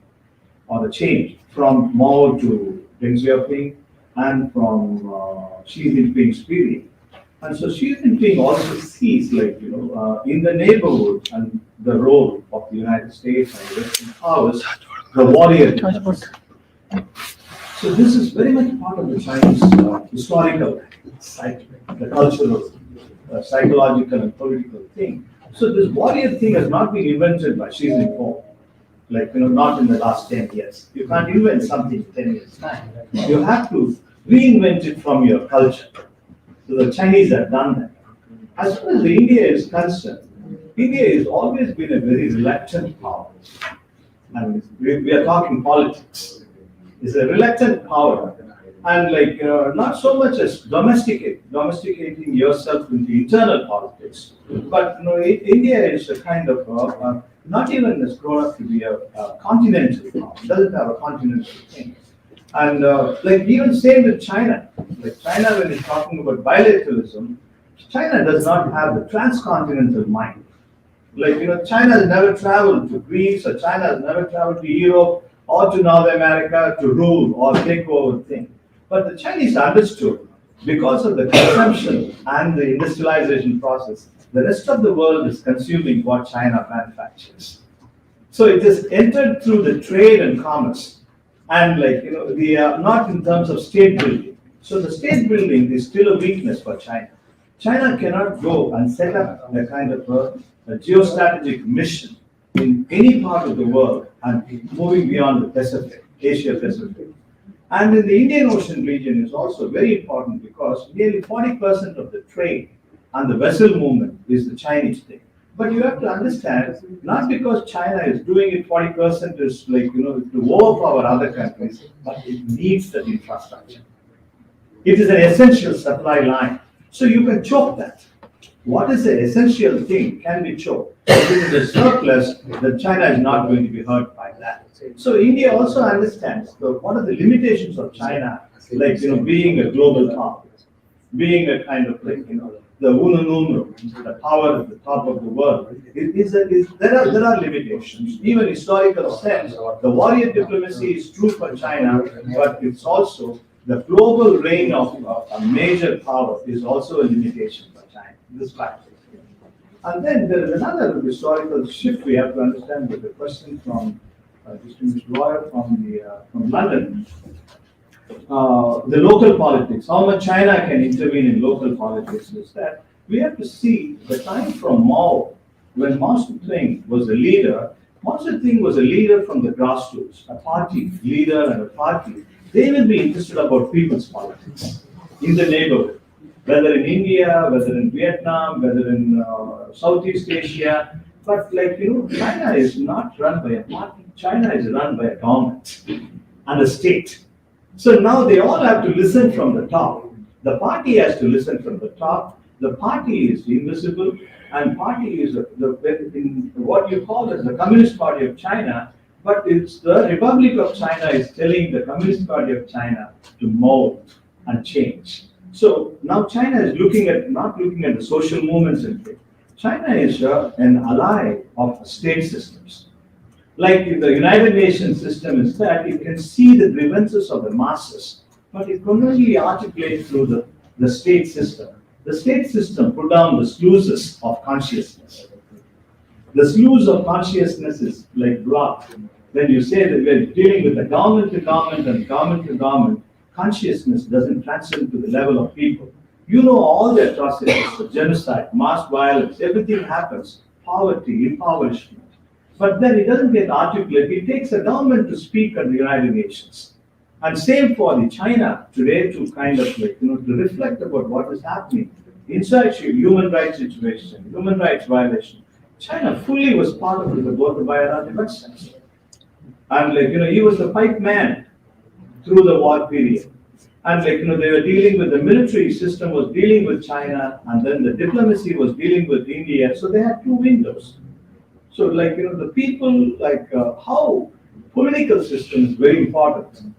C: or a change from Mao to Deng Xiaoping and from Xi Jinping's period. And so Xi Jinping also sees, in the neighborhood and the role of the United States and the Western powers, the warrior. So this is very much part of the Chinese historical cycle, the cultural, psychological and political thing. So this warrior thing has not been invented by Xi Jinping, not in the last 10 years. You can't invent something in 10 years' time. You have to reinvent it from your culture. So the Chinese have done that. As far as India is concerned, India has always been a very reluctant power. And we are talking politics. It's a reluctant power. And not so much as domesticating yourself into internal politics. But India is a kind of, not even has grown up to be a continental power. It doesn't have a continental thing. And even same with China. China, when it's talking about bilateralism, China does not have the transcontinental mind. China has never traveled to Greece, or China has never traveled to Europe or to North America to rule or take over things. But the Chinese understood, because of the consumption and the industrialization process, the rest of the world is consuming what China manufactures. So it is entered through the trade and commerce. And they are not in terms of state building. So the state building is still a weakness for China. China cannot go and set up a kind of a geostrategic mission in any part of the world and moving beyond the Pacific, Asia Pacific. And in the Indian Ocean region is also very important because nearly 40% of the trade and the vessel movement is the Chinese thing. But you have to understand, not because China is doing it 40% is to overpower other countries, but it needs that infrastructure. It is an essential supply line. So you can choke that. What is the essential thing can be choked. If it is a surplus, then China is not going to be hurt by that. So India also understands one of the limitations of China
L: like, being a global top, being a kind of like, the uno numero, the power at the top of the world. There are limitations. Even historical sense, the warrior diplomacy is true for China, but it's also the global reign of a major power is also a limitation for China. This fact. And then there is another historical shift we have to understand with the question from distinguished lawyer from London. The local politics, how much China can intervene in local politics is that we have to see the time from Mao, when Mao Zedong was a leader. Mao Zedong was a leader from the grassroots, a party leader and a party. They will be interested about people's politics in the neighborhood, whether in India, whether in Vietnam, whether in Southeast Asia. But China is not run by a party. China is run by a government and a state. So now they all have to listen from the top. The party has to listen from the top. The party is invisible, and party is in what you call as the Communist Party of China, but it's the Republic of China is telling the Communist Party of China to mold and change. So now China is not looking at the social movements in it. China is an ally of state systems. Like in the United Nations system is that it can see the grievances of the masses, but it can only articulate through the state system. The state system put down the sluices of consciousness. The sluice of consciousness is like blocked. When you say that we're dealing with the government to government and government to government, consciousness doesn't transcend to the level of people. All the atrocities, the genocide, mass violence, everything happens, poverty, impoverishment. But then it doesn't get articulate. It takes a government to speak at the United Nations. And same for the China today to kind of to reflect about what is happening inside human rights situation, human rights violation. China fully was part of the biological sense. And he was the pipe man through the war period. And they were dealing with the military system was dealing with China, and then the diplomacy was dealing with India. So they had two windows. So the people how political system is very important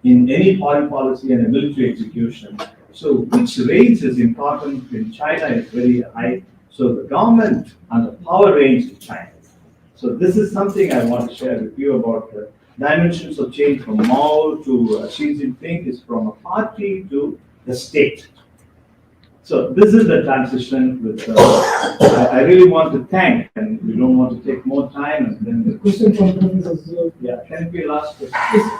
L: in any foreign policy and a military execution. So which range is important in China is very high. So the government and the power range in China. So this is something I want to share with you about the dimensions of change from Mao to Xi Jinping is from a party to the state. So this is the transition with, I really want to thank, and we don't want to take more time, and then the
M: Question from Professor.
L: Yeah, can it be last question?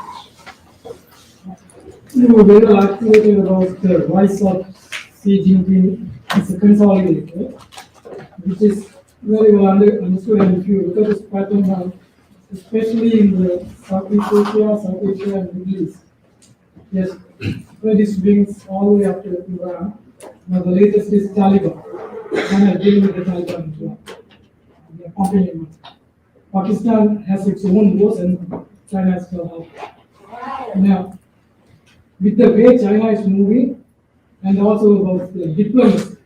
M: You were very activated about the rise of Xi Jinping as a consolidator, which is very well understood, and if you look at this pattern now, especially in the Southeast Asia, and Middle East. Yes, where this brings all the way up to Iran. Now the latest is Taliban. China is dealing with the Taliban as well. They are pumping. Pakistan has its own wars and China has to help. Now, with the way China is moving, and also about the diplomacy,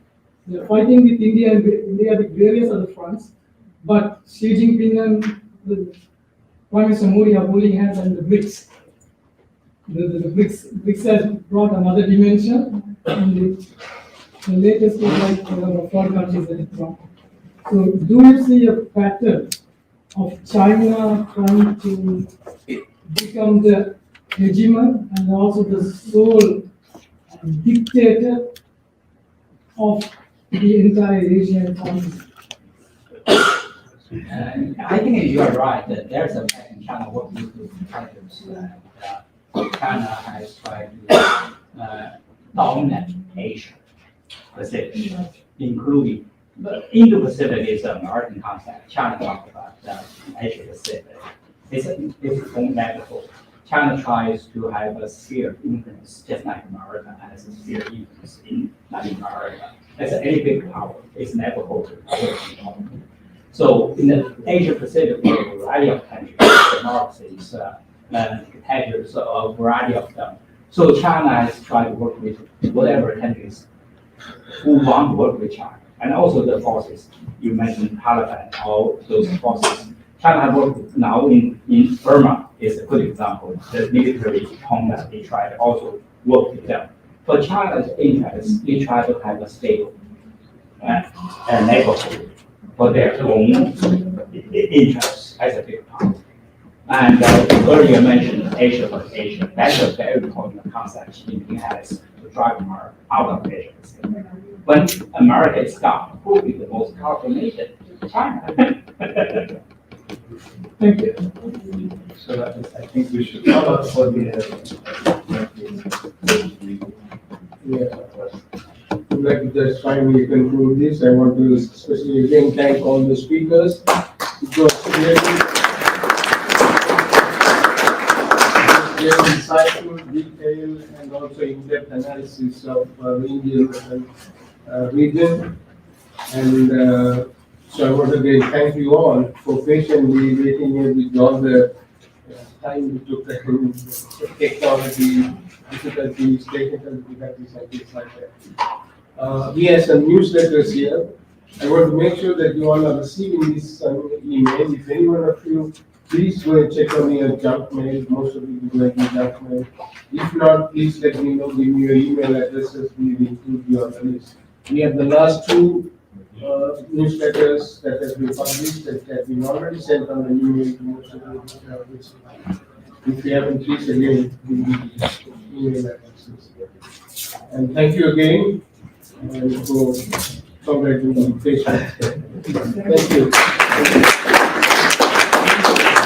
M: they are fighting with India with various other fronts, but Xi Jinping and the Prime Minister Modi are holding hands, and the BRICS. The BRICS has brought another dimension, and the latest is like 4 countries that have brought. So, do you see a pattern of China trying to become the hegemon and also the sole dictator of the entire Asian continent?
D: I think you are right that there's a pattern in China working with competitors. China has tried to dominate Asia Pacific, including the Indo-Pacific is an American concept. China talks about Asia Pacific. It's its own metaphor. China tries to have a sphere of influence, just like America has a sphere of influence in Latin America. As any big power, it's never holding power. So in the Asia Pacific, there are a variety of countries, democracies, dictators, a variety of them. So China has tried to work with whatever countries who want to work with China, and also the forces. You mentioned Taliban, all those forces. China has worked now in Burma is a good example. The military combat, they tried also work with them. For China's interests, we try to have a stable neighborhood for their own interests as a big part. And earlier mentioned Asia for Asia. That's a very important concept Xi Jinping has to drive America out of Asia. When America is gone, who will be the most powerful nation? China.
M: Thank you.
C: So I think we should follow what we have.
A: Yeah. I'd like to just finally conclude this. I want to especially again thank all the speakers. It was very insightful, detailed, and also in-depth analysis of the Indian region. And so I want to again thank you all for patiently waiting here with all the time we took in technology difficulties, technical difficulties, and things like that. We have some newsletters here. I want to make sure that you all are receiving this email. If any one of you, please go and check on your junk mail. Most of you do like your junk mail. If not, please let me know. Give me your email addresses. We will include you on the list. We have the last two newsletters that have been published that have been already sent on the email to most of you. If you haven't, please again, give me the email addresses. And thank you again and for congratulating patients. Thank you.